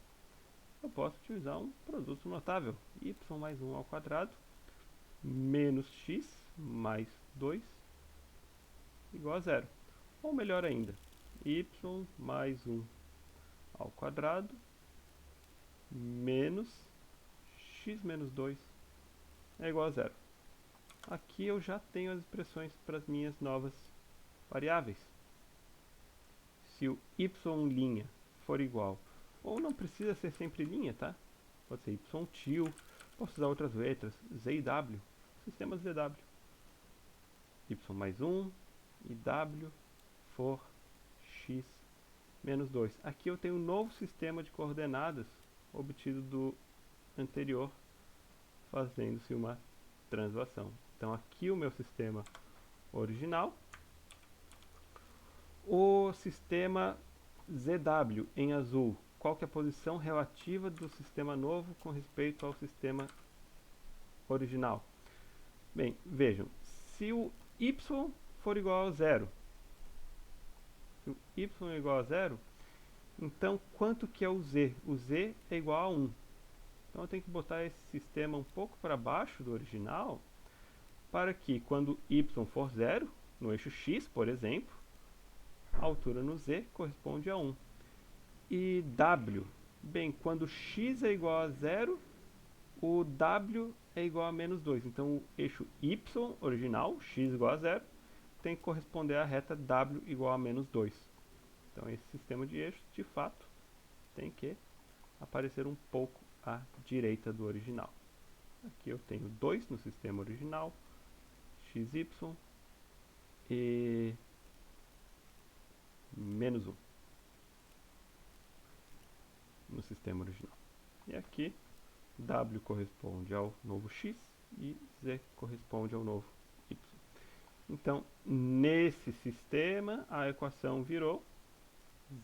eu posso utilizar um produto notável. Y mais 1 ao quadrado menos x mais 2 igual a zero. Ou melhor ainda, y mais 1 ao quadrado menos x menos 2 é igual a zero. Aqui eu já tenho as expressões para as minhas novas variáveis. Se o y' for igual, ou não precisa ser sempre linha, tá? Pode ser y tio, posso usar outras letras, z e w, sistema ZW. Y mais 1 e w for x menos 2. Aqui eu tenho um novo sistema de coordenadas obtido do anterior, fazendo-se uma translação. Então aqui o meu sistema original, o sistema ZW em azul, qual que é a posição relativa do sistema novo com respeito ao sistema original? Bem, vejam, se o y for igual a zero, se o y é igual a zero, então quanto que é o z? O z é igual a 1. Então eu tenho que botar esse sistema um pouco para baixo do original, para que quando y for zero, no eixo x, por exemplo, a altura no z corresponde a 1. E w, bem, quando x é igual a zero, o w é igual a menos 2. Então o eixo y original, x igual a zero, tem que corresponder à reta w igual a menos 2. Então esse sistema de eixos, de fato, tem que aparecer um pouco à direita do original. Aqui eu tenho 2 no sistema original, xy e menos 1 no sistema original. E aqui w corresponde ao novo x e z corresponde ao novo y. Então, nesse sistema, a equação virou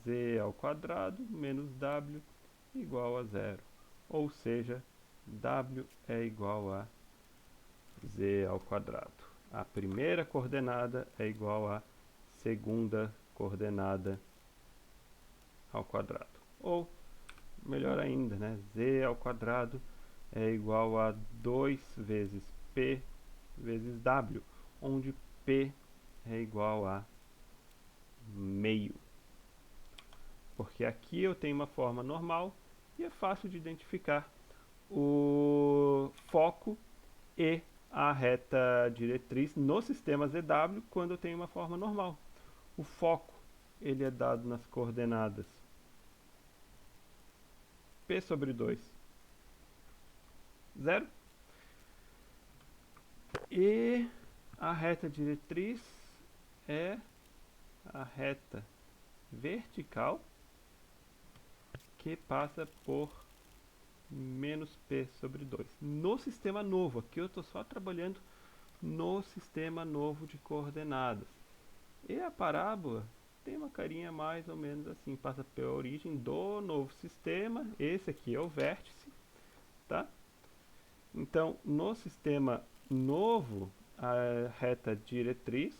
z ao quadrado menos w igual a zero. Ou seja, w é igual a z ao quadrado. A primeira coordenada é igual à segunda coordenada ao quadrado. Ou, melhor ainda, né? Z ao quadrado é igual a 2 vezes P vezes W, onde P é igual a meio. Porque aqui eu tenho uma forma normal e é fácil de identificar o foco e a reta diretriz no sistema ZW quando eu tenho uma forma normal. O foco ele é dado nas coordenadas P sobre 2, 0. E a reta diretriz é a reta vertical que passa por menos p sobre 2. No sistema novo, aqui eu estou só trabalhando no sistema novo de coordenadas. E a parábola tem uma carinha mais ou menos assim, passa pela origem do novo sistema, esse aqui é o vértice, tá? Então, no sistema novo, a reta diretriz,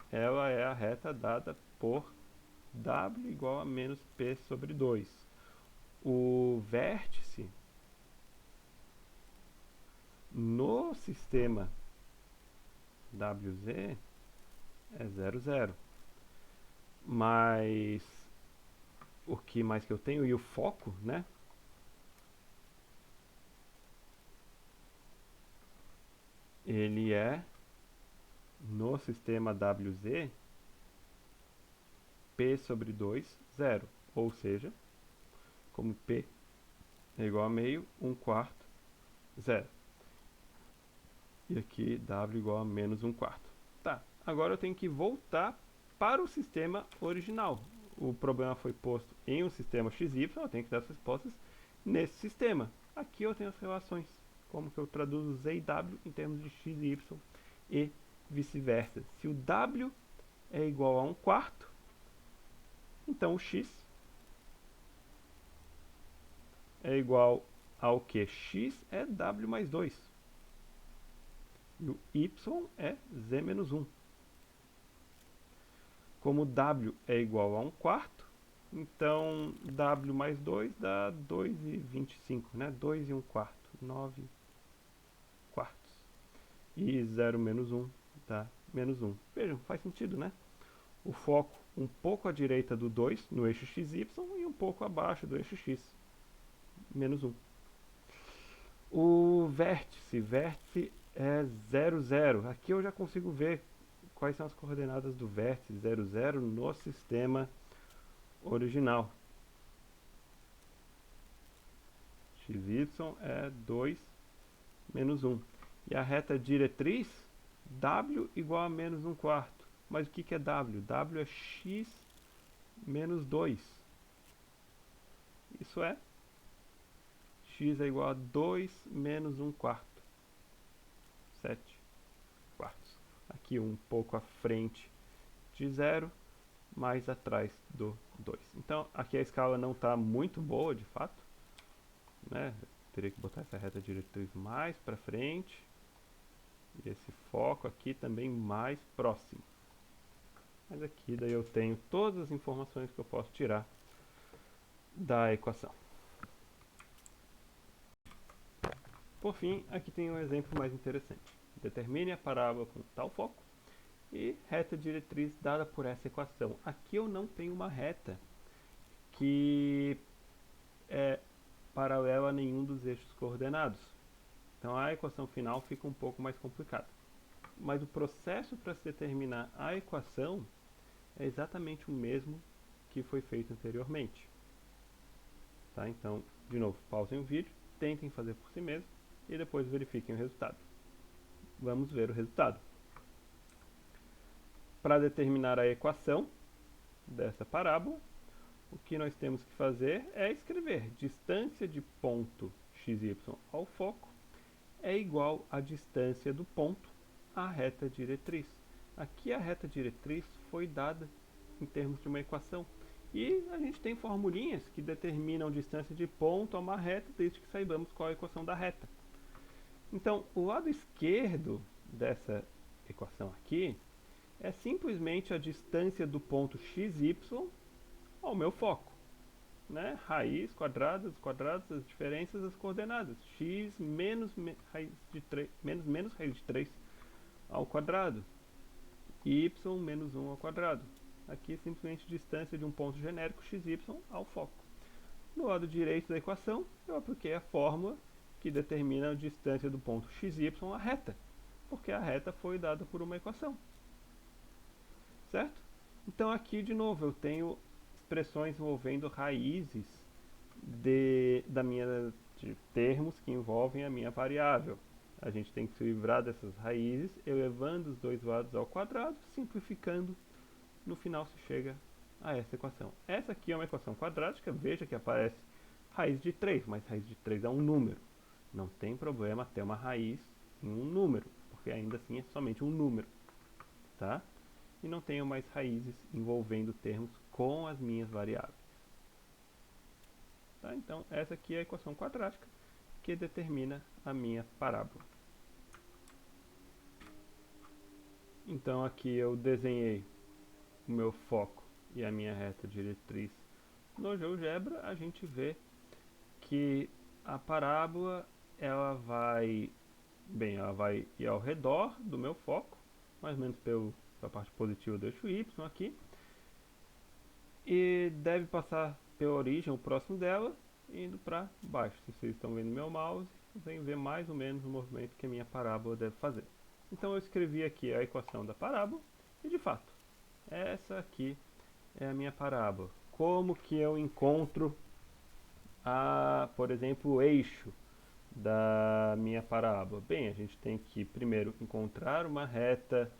ela é a reta dada por w igual a menos p sobre 2. O vértice no sistema WZ é 0, 0. Mas o que mais que eu tenho? E o foco, né? Ele é no sistema WZ P sobre 2, 0. Ou seja, como P é igual a meio, 1 quarto, 0. E aqui W igual a menos 1 quarto. Tá, agora eu tenho que voltar para o sistema original. O problema foi posto em um sistema XY, eu tenho que dar as respostas nesse sistema. Aqui eu tenho as relações, como que eu traduzo Z e W em termos de XY e vice-versa. Se o W é igual a 1 quarto, então o X é igual ao que? X é W mais 2. E o Y é Z menos 1. Como W é igual a 1 quarto, então W mais 2 dá 2,25, né? 2 e 1 quarto, 9 quartos. E 0 menos 1 dá menos 1. Vejam, faz sentido, né? O foco um pouco à direita do 2, no eixo XY, e um pouco abaixo do eixo X, menos 1. O vértice é 0, 0. Aqui eu já consigo ver quais são as coordenadas do vértice 0, 0 no sistema original. XY é 2 menos 1. E a reta diretriz, W igual a menos 1 quarto. Mas o que é W? W é X menos 2. Isso é X é igual a 2 menos 1 quarto. 7 quartos. Aqui um pouco à frente de 0, mais atrás do 2. Então, aqui a escala não está muito boa, de fato, né? Eu teria que botar essa reta diretriz mais para frente. E esse foco aqui também mais próximo. Mas aqui daí eu tenho todas as informações que eu posso tirar da equação. Por fim, aqui tem um exemplo mais interessante. Determine a parábola com tal foco e reta diretriz dada por essa equação. Aqui eu não tenho uma reta que é paralela a nenhum dos eixos coordenados. Então a equação final fica um pouco mais complicada. Mas o processo para se determinar a equação é exatamente o mesmo que foi feito anteriormente. Tá? Então, de novo, pausem o vídeo, tentem fazer por si mesmo e depois verifiquem o resultado. Vamos ver o resultado. Para determinar a equação dessa parábola, o que nós temos que fazer é escrever distância de ponto xy ao foco é igual à distância do ponto à reta diretriz. Aqui a reta diretriz foi dada em termos de uma equação. E a gente tem formulinhas que determinam distância de ponto a uma reta, desde que saibamos qual é a equação da reta. Então, o lado esquerdo dessa equação aqui é simplesmente a distância do ponto xy ao meu foco. Né? Raiz, quadradas, as diferenças das coordenadas. X menos raiz de 3, menos raiz de 3 ao quadrado. Y menos 1 ao quadrado. Aqui simplesmente distância de um ponto genérico xy ao foco. No lado direito da equação, eu apliquei a fórmula que determina a distância do ponto xy à reta, porque a reta foi dada por uma equação. Certo? Então aqui, de novo, eu tenho expressões envolvendo raízes da minha de termos que envolvem a minha variável. A gente tem que se livrar dessas raízes, elevando os dois lados ao quadrado, simplificando, no final se chega a essa equação. Essa aqui é uma equação quadrática, veja que aparece raiz de 3, mas raiz de 3 é um número. Não tem problema ter uma raiz em um número, porque ainda assim é somente um número, tá? E não tenho mais raízes envolvendo termos com as minhas variáveis. Tá? Então, essa aqui é a equação quadrática que determina a minha parábola. Então, aqui eu desenhei o meu foco e a minha reta diretriz no GeoGebra. A gente vê que a parábola ela vai ir ao redor do meu foco, mais ou menos pela parte positiva do eixo Y aqui, e deve passar pela origem, o próximo dela, indo para baixo. Se vocês estão vendo meu mouse, vocês ver mais ou menos o movimento que a minha parábola deve fazer. Então eu escrevi aqui a equação da parábola, e de fato, essa aqui é a minha parábola. Como que eu encontro, por exemplo, o eixo da minha parábola? Bem, a gente tem que primeiro encontrar uma reta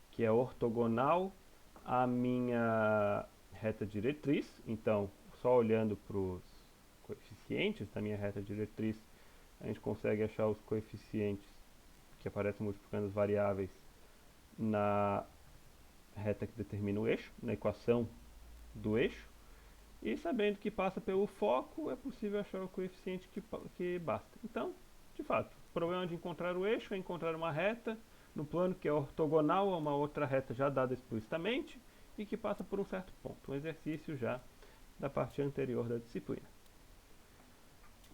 que é ortogonal à minha reta diretriz. Então, só olhando para os coeficientes da minha reta diretriz, a gente consegue achar os coeficientes que aparecem multiplicando as variáveis na reta que determina o eixo, na equação do eixo. E sabendo que passa pelo foco, é possível achar o coeficiente que basta. Então, de fato, o problema de encontrar o eixo é encontrar uma reta no plano que é ortogonal a uma outra reta já dada explicitamente e que passa por um certo ponto. Um exercício já da parte anterior da disciplina.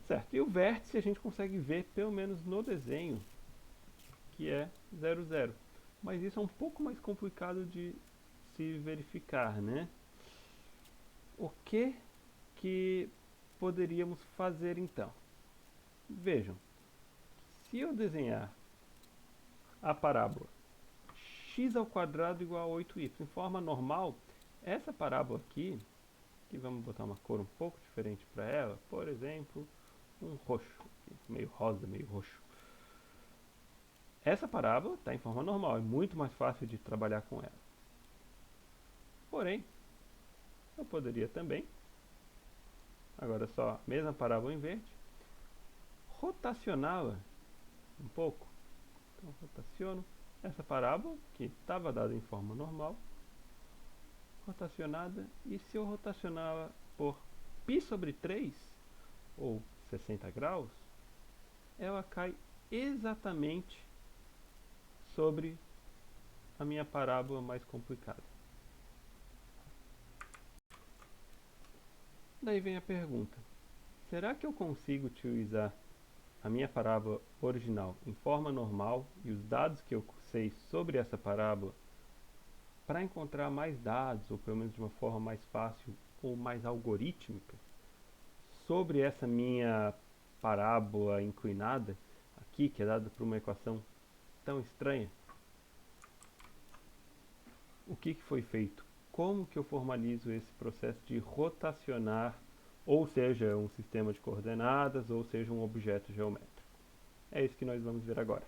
Certo, e o vértice a gente consegue ver, pelo menos no desenho, que é 0, 0. Mas isso é um pouco mais complicado de se verificar, né? O que poderíamos fazer então? Vejam, se eu desenhar a parábola x ao quadrado igual a 8y em forma normal, essa parábola aqui, que vamos botar uma cor um pouco diferente para ela, por exemplo, um roxo, meio rosa, meio roxo. Essa parábola está em forma normal, é muito mais fácil de trabalhar com ela. Porém, eu poderia também, agora só a mesma parábola em verde, rotacioná-la um pouco. Então, rotaciono essa parábola, que estava dada em forma normal, rotacionada, e se eu rotacioná-la por π sobre 3, ou 60 graus, ela cai exatamente sobre a minha parábola mais complicada. Daí vem a pergunta: será que eu consigo utilizar a minha parábola original em forma normal e os dados que eu sei sobre essa parábola para encontrar mais dados, ou pelo menos de uma forma mais fácil ou mais algorítmica, sobre essa minha parábola inclinada aqui, que é dada por uma equação tão estranha? O que foi feito? Como que eu formalizo esse processo de rotacionar, ou seja, um sistema de coordenadas, ou seja, um objeto geométrico? É isso que nós vamos ver agora.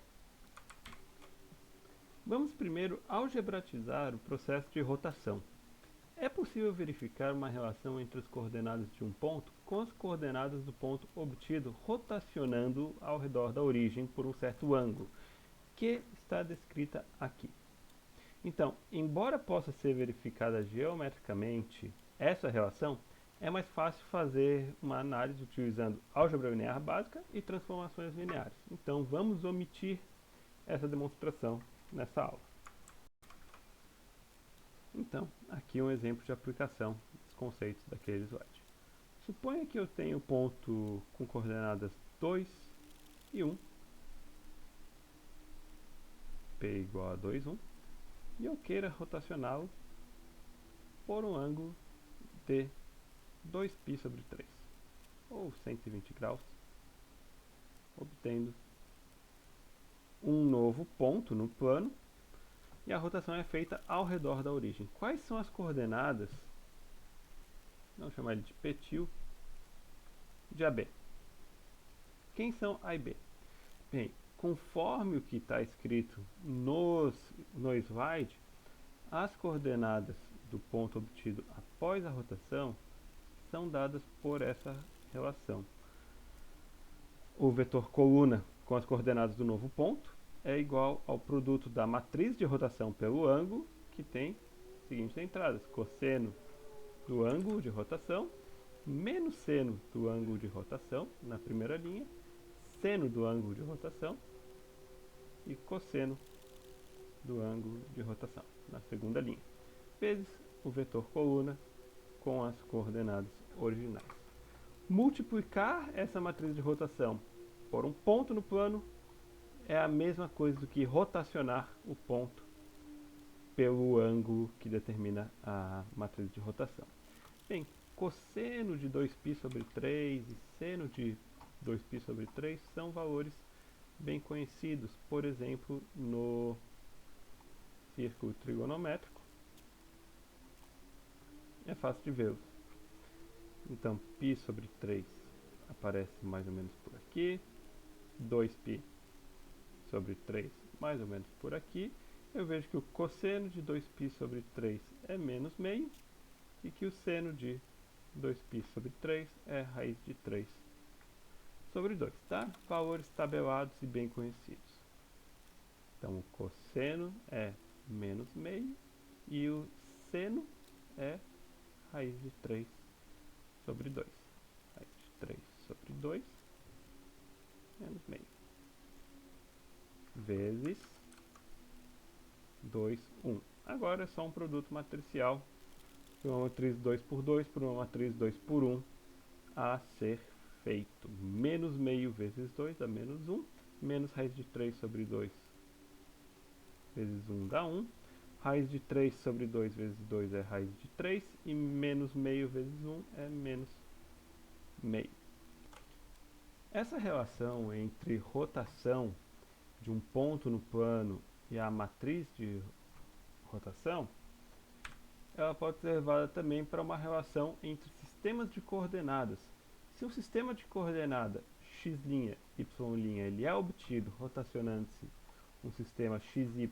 Vamos primeiro algebratizar o processo de rotação. É possível verificar uma relação entre as coordenadas de um ponto com as coordenadas do ponto obtido rotacionando ao redor da origem por um certo ângulo, que está descrita aqui. Então, embora possa ser verificada geometricamente essa relação, é mais fácil fazer uma análise utilizando álgebra linear básica e transformações lineares. Então, vamos omitir essa demonstração nessa aula. Então, aqui um exemplo de aplicação dos conceitos daquele slide. Suponha que eu tenho um ponto com coordenadas 2 e 1, P igual a 2, 1, e eu queira rotacioná-lo por um ângulo de 2π sobre 3, ou 120 graus, obtendo um novo ponto no plano, e a rotação é feita ao redor da origem. Quais são as coordenadas, vamos chamar ele de P til, de AB? Quem são A e B? Bem, conforme o que está escrito no slide, as coordenadas do ponto obtido após a rotação são dadas por essa relação. O vetor coluna com as coordenadas do novo ponto é igual ao produto da matriz de rotação pelo ângulo, que tem as seguintes entradas: cosseno do ângulo de rotação, menos seno do ângulo de rotação, na primeira linha, seno do ângulo de rotação e cosseno do ângulo de rotação, na segunda linha, vezes o vetor coluna com as coordenadas originais. Multiplicar essa matriz de rotação por um ponto no plano é a mesma coisa do que rotacionar o ponto pelo ângulo que determina a matriz de rotação. Bem, cosseno de 2π sobre 3 e seno de 2π sobre 3 são valores bem conhecidos, por exemplo, no círculo trigonométrico. É fácil de vê-los. Então, π sobre 3 aparece mais ou menos por aqui, 2π sobre 3 mais ou menos por aqui. Eu vejo que o cosseno de 2π sobre 3 é menos meio e que o seno de 2π sobre 3 é raiz de 3 sobre 2, tá? Valores tabelados e bem conhecidos. Então, o cosseno é menos meio e o seno é raiz de 3 sobre 2. Raiz de 3 sobre 2 menos meio. Vezes 2, 1. Agora é só um produto matricial de uma matriz 2 por 2 por uma matriz 2 por 1 a ser feito. Menos meio vezes 2 dá menos 1. Menos raiz de 3 sobre 2 vezes 1 dá 1. Raiz de 3 sobre 2 vezes 2 é raiz de 3. E menos meio vezes 1 é menos meio. Essa relação entre rotação de um ponto no plano e a matriz de rotação, ela pode ser levada também para uma relação entre sistemas de coordenadas. Se um sistema de coordenada x', y', ele é obtido rotacionando-se um sistema xy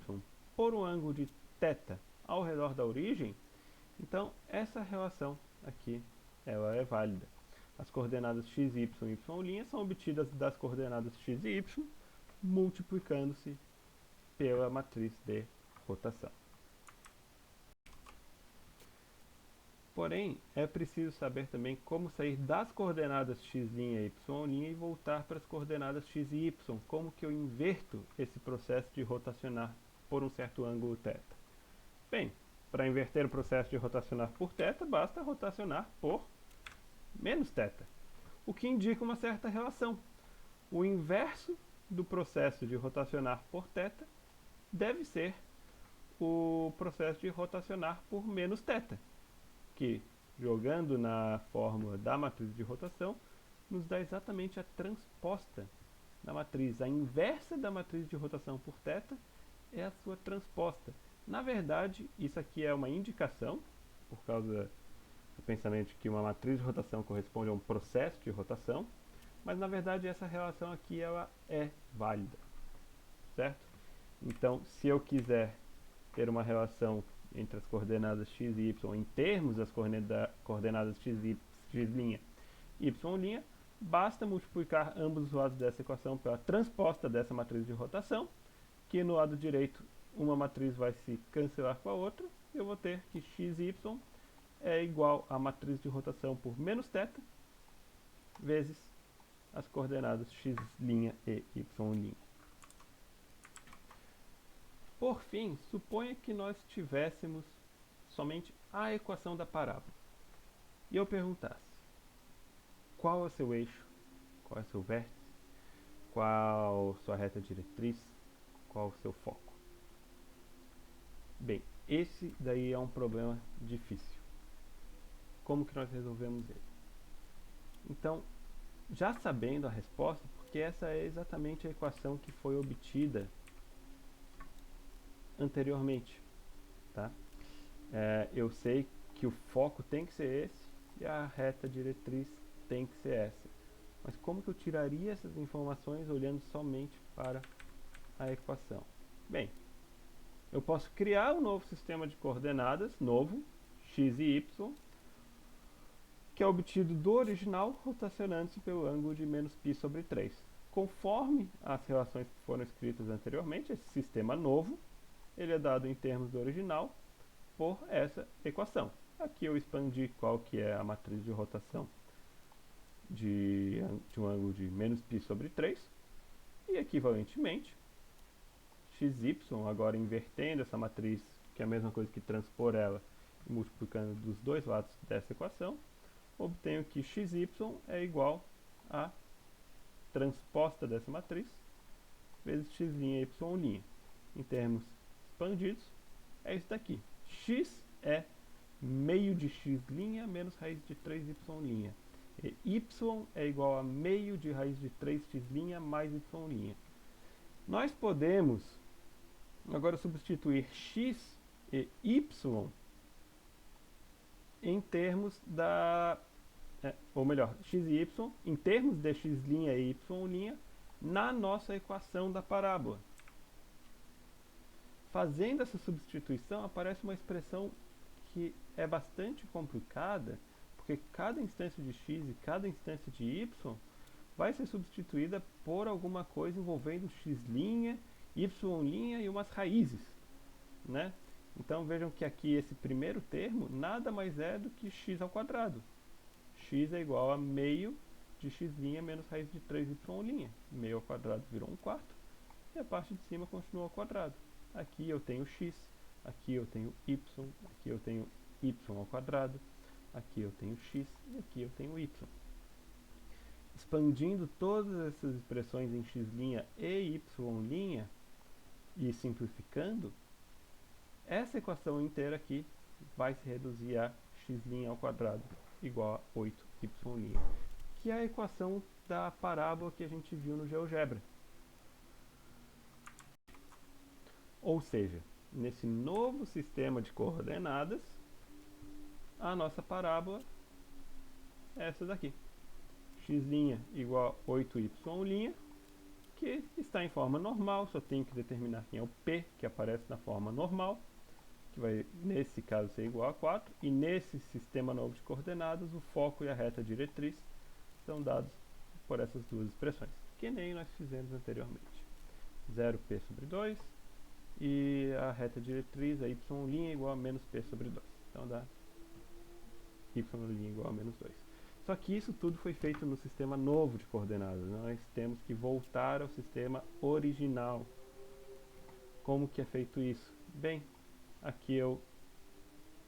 por um ângulo de θ ao redor da origem, então essa relação aqui ela é válida. As coordenadas x, y e y' são obtidas das coordenadas x e y multiplicando-se pela matriz de rotação. Porém, é preciso saber também como sair das coordenadas x' e y' e voltar para as coordenadas x e y. Como que eu inverto esse processo de rotacionar por um certo ângulo θ? Bem, para inverter o processo de rotacionar por θ, basta rotacionar por menos θ, o que indica uma certa relação. O inverso do processo de rotacionar por θ deve ser o processo de rotacionar por menos θ, que, jogando na fórmula da matriz de rotação, nos dá exatamente a transposta da matriz. A inversa da matriz de rotação por θ é a sua transposta. Na verdade, isso aqui é uma indicação, por causa do pensamento de que uma matriz de rotação corresponde a um processo de rotação, mas na verdade essa relação aqui ela é válida, certo? Então, se eu quiser ter uma relação entre as coordenadas x e y em termos das coordenadas x', y', basta multiplicar ambos os lados dessa equação pela transposta dessa matriz de rotação, que no lado direito uma matriz vai se cancelar com a outra, e eu vou ter que x e y é igual à matriz de rotação por menos θ vezes as coordenadas x' e y'. Por fim, suponha que nós tivéssemos somente a equação da parábola e eu perguntasse qual é o seu eixo, qual é o seu vértice, qual sua reta diretriz, qual o seu foco. Bem, esse daí é um problema difícil. Como que nós resolvemos ele? Então, já sabendo a resposta, porque essa é exatamente a equação que foi obtida anteriormente, tá? Eu sei que o foco tem que ser esse e a reta diretriz tem que ser essa. Mas como que eu tiraria essas informações olhando somente para a equação? Bem, eu posso criar um novo sistema de coordenadas, novo, x e y, que é obtido do original rotacionando-se pelo ângulo de menos π sobre 3. Conforme as relações que foram escritas anteriormente, esse sistema novo, ele é dado em termos do original por essa equação. Aqui eu expandi qual que é a matriz de rotação de um ângulo de menos π sobre 3, e equivalentemente, xy, agora invertendo essa matriz, que é a mesma coisa que transpor ela, e multiplicando dos dois lados dessa equação, obtenho que xy é igual a transposta dessa matriz vezes x' e y'. Em termos expandidos, é isso daqui. X é meio de x' menos raiz de 3y'. E y é igual a meio de raiz de 3x' mais y'. Nós podemos agora substituir x e y em termos da... ou melhor, x e y em termos de x' e y' na nossa equação da parábola. Fazendo essa substituição, aparece uma expressão que é bastante complicada, porque cada instância de x e cada instância de y vai ser substituída por alguma coisa envolvendo x', y' e umas raízes, né? Então vejam que aqui esse primeiro termo nada mais é do que x ao quadrado. X é igual a meio de x' menos raiz de 3y'. Meio ao quadrado virou 1/4 e a parte de cima continua ao quadrado. Aqui eu tenho x, aqui eu tenho y, aqui eu tenho y ao quadrado, aqui eu tenho x e aqui eu tenho y. Expandindo todas essas expressões em x' e y' e simplificando, essa equação inteira aqui vai se reduzir a x' ao quadrado igual a 8y', que é a equação da parábola que a gente viu no GeoGebra. Ou seja, nesse novo sistema de coordenadas, a nossa parábola é essa daqui. X' igual a 8y', que está em forma normal, só tenho que determinar quem é o P, que aparece na forma normal, que vai, nesse caso, ser igual a 4, e nesse sistema novo de coordenadas, o foco e a reta diretriz são dados por essas duas expressões, que nem nós fizemos anteriormente. 0p sobre 2, e a reta diretriz, a y' igual a menos p sobre 2. Então dá y' igual a menos 2. Só que isso tudo foi feito no sistema novo de coordenadas. Nós temos que voltar ao sistema original. Como que é feito isso? Bem, aqui eu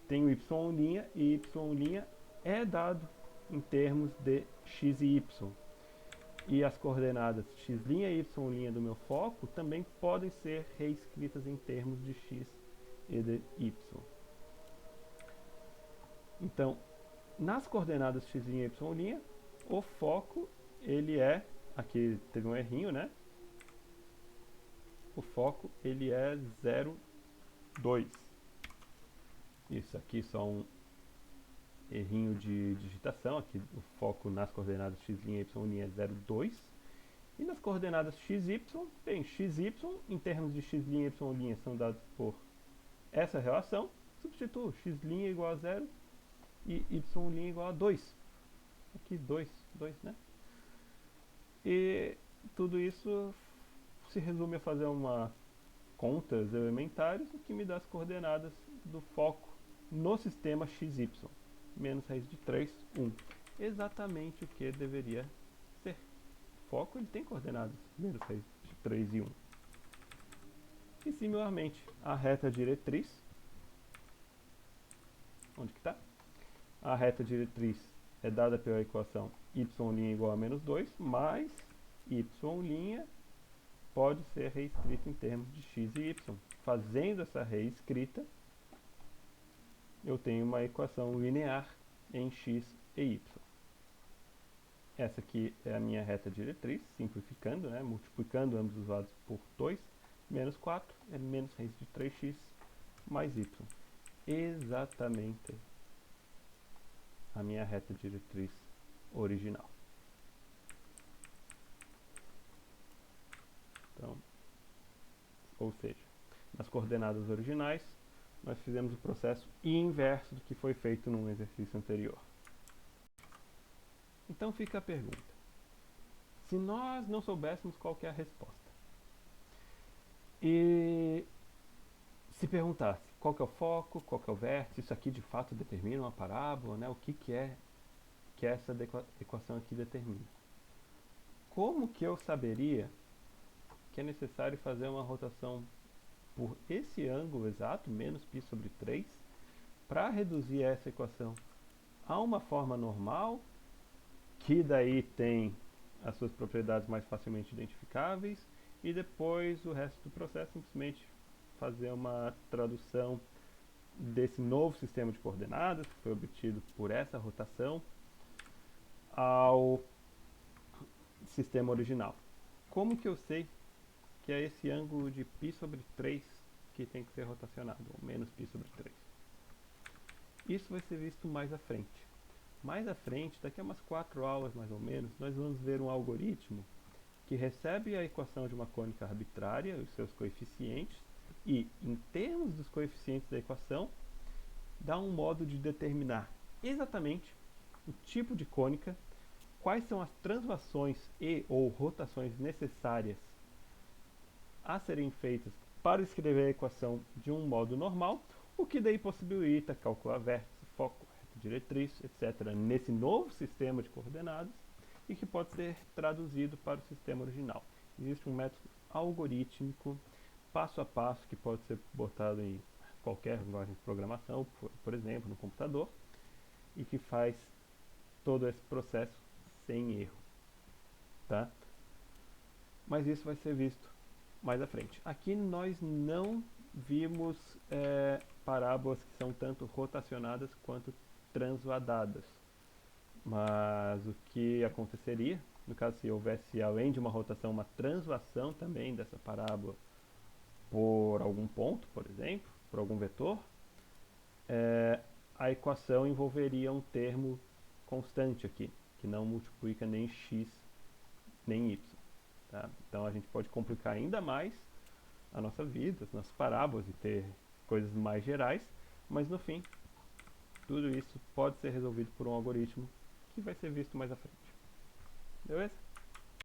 tenho y' e y' é dado em termos de x e y. E as coordenadas x' e y' do meu foco também podem ser reescritas em termos de x e de y. Então, nas coordenadas x' e y', o foco, ele é... Aqui teve um errinho, né? O foco, ele é 0, 2. Isso aqui só um errinho de digitação. Aqui o foco nas coordenadas x' e y' é 0, 2. E nas coordenadas x, y, bem, x, y, em termos de x' e y' são dados por essa relação. Substituo x' igual a 0 e y' igual a 2. Aqui 2, né? E tudo isso se resume a fazer uma contas elementares, o que me dá as coordenadas do foco no sistema XY. Menos raiz de 3, 1. Exatamente o que deveria ser. O foco ele tem coordenadas menos raiz de 3 e 1. E similarmente, a reta diretriz. Onde que está? A reta diretriz é dada pela equação y' igual a menos 2, mais y' pode ser reescrito em termos de x e y. Fazendo essa reescrita, eu tenho uma equação linear em x e y. Essa aqui é a minha reta diretriz, simplificando, né, multiplicando ambos os lados por 2, menos 4 é menos raiz de 3x mais y. Exatamente a minha reta diretriz original. Ou seja, nas coordenadas originais, nós fizemos o processo inverso do que foi feito num exercício anterior. Então fica a pergunta: se nós não soubéssemos qual que é a resposta, e se perguntasse qual que é o foco, qual que é o vértice, isso aqui de fato determina uma parábola, né? O que é que essa equação aqui determina? Como que eu saberia que é necessário fazer uma rotação por esse ângulo exato, menos π sobre 3, para reduzir essa equação a uma forma normal, que daí tem as suas propriedades mais facilmente identificáveis, e depois o resto do processo simplesmente fazer uma tradução desse novo sistema de coordenadas, que foi obtido por essa rotação, ao sistema original. Como que eu sei que é esse ângulo de π sobre 3 que tem que ser rotacionado, ou menos π sobre 3? Isso vai ser visto mais à frente. Mais à frente, daqui a umas 4 aulas mais ou menos, nós vamos ver um algoritmo que recebe a equação de uma cônica arbitrária, os seus coeficientes, e, em termos dos coeficientes da equação, dá um modo de determinar exatamente o tipo de cônica, quais são as translações e ou rotações necessárias a serem feitas para escrever a equação de um modo normal, o que daí possibilita calcular vértice, foco, reta diretriz, etc. nesse novo sistema de coordenadas e que pode ser traduzido para o sistema original. Existe um método algorítmico, passo a passo, que pode ser botado em qualquer linguagem de programação, por exemplo, no computador, e que faz todo esse processo sem erro. Tá? Mas isso vai ser visto mais à frente. Aqui nós não vimos parábolas que são tanto rotacionadas quanto transladadas. Mas o que aconteceria, no caso se houvesse além de uma rotação, uma translação também dessa parábola por algum ponto, por exemplo, por algum vetor, a equação envolveria um termo constante aqui, que não multiplica nem x nem y. Tá? Então a gente pode complicar ainda mais a nossa vida, as nossas parábolas e ter coisas mais gerais, mas no fim, tudo isso pode ser resolvido por um algoritmo que vai ser visto mais à frente. Beleza?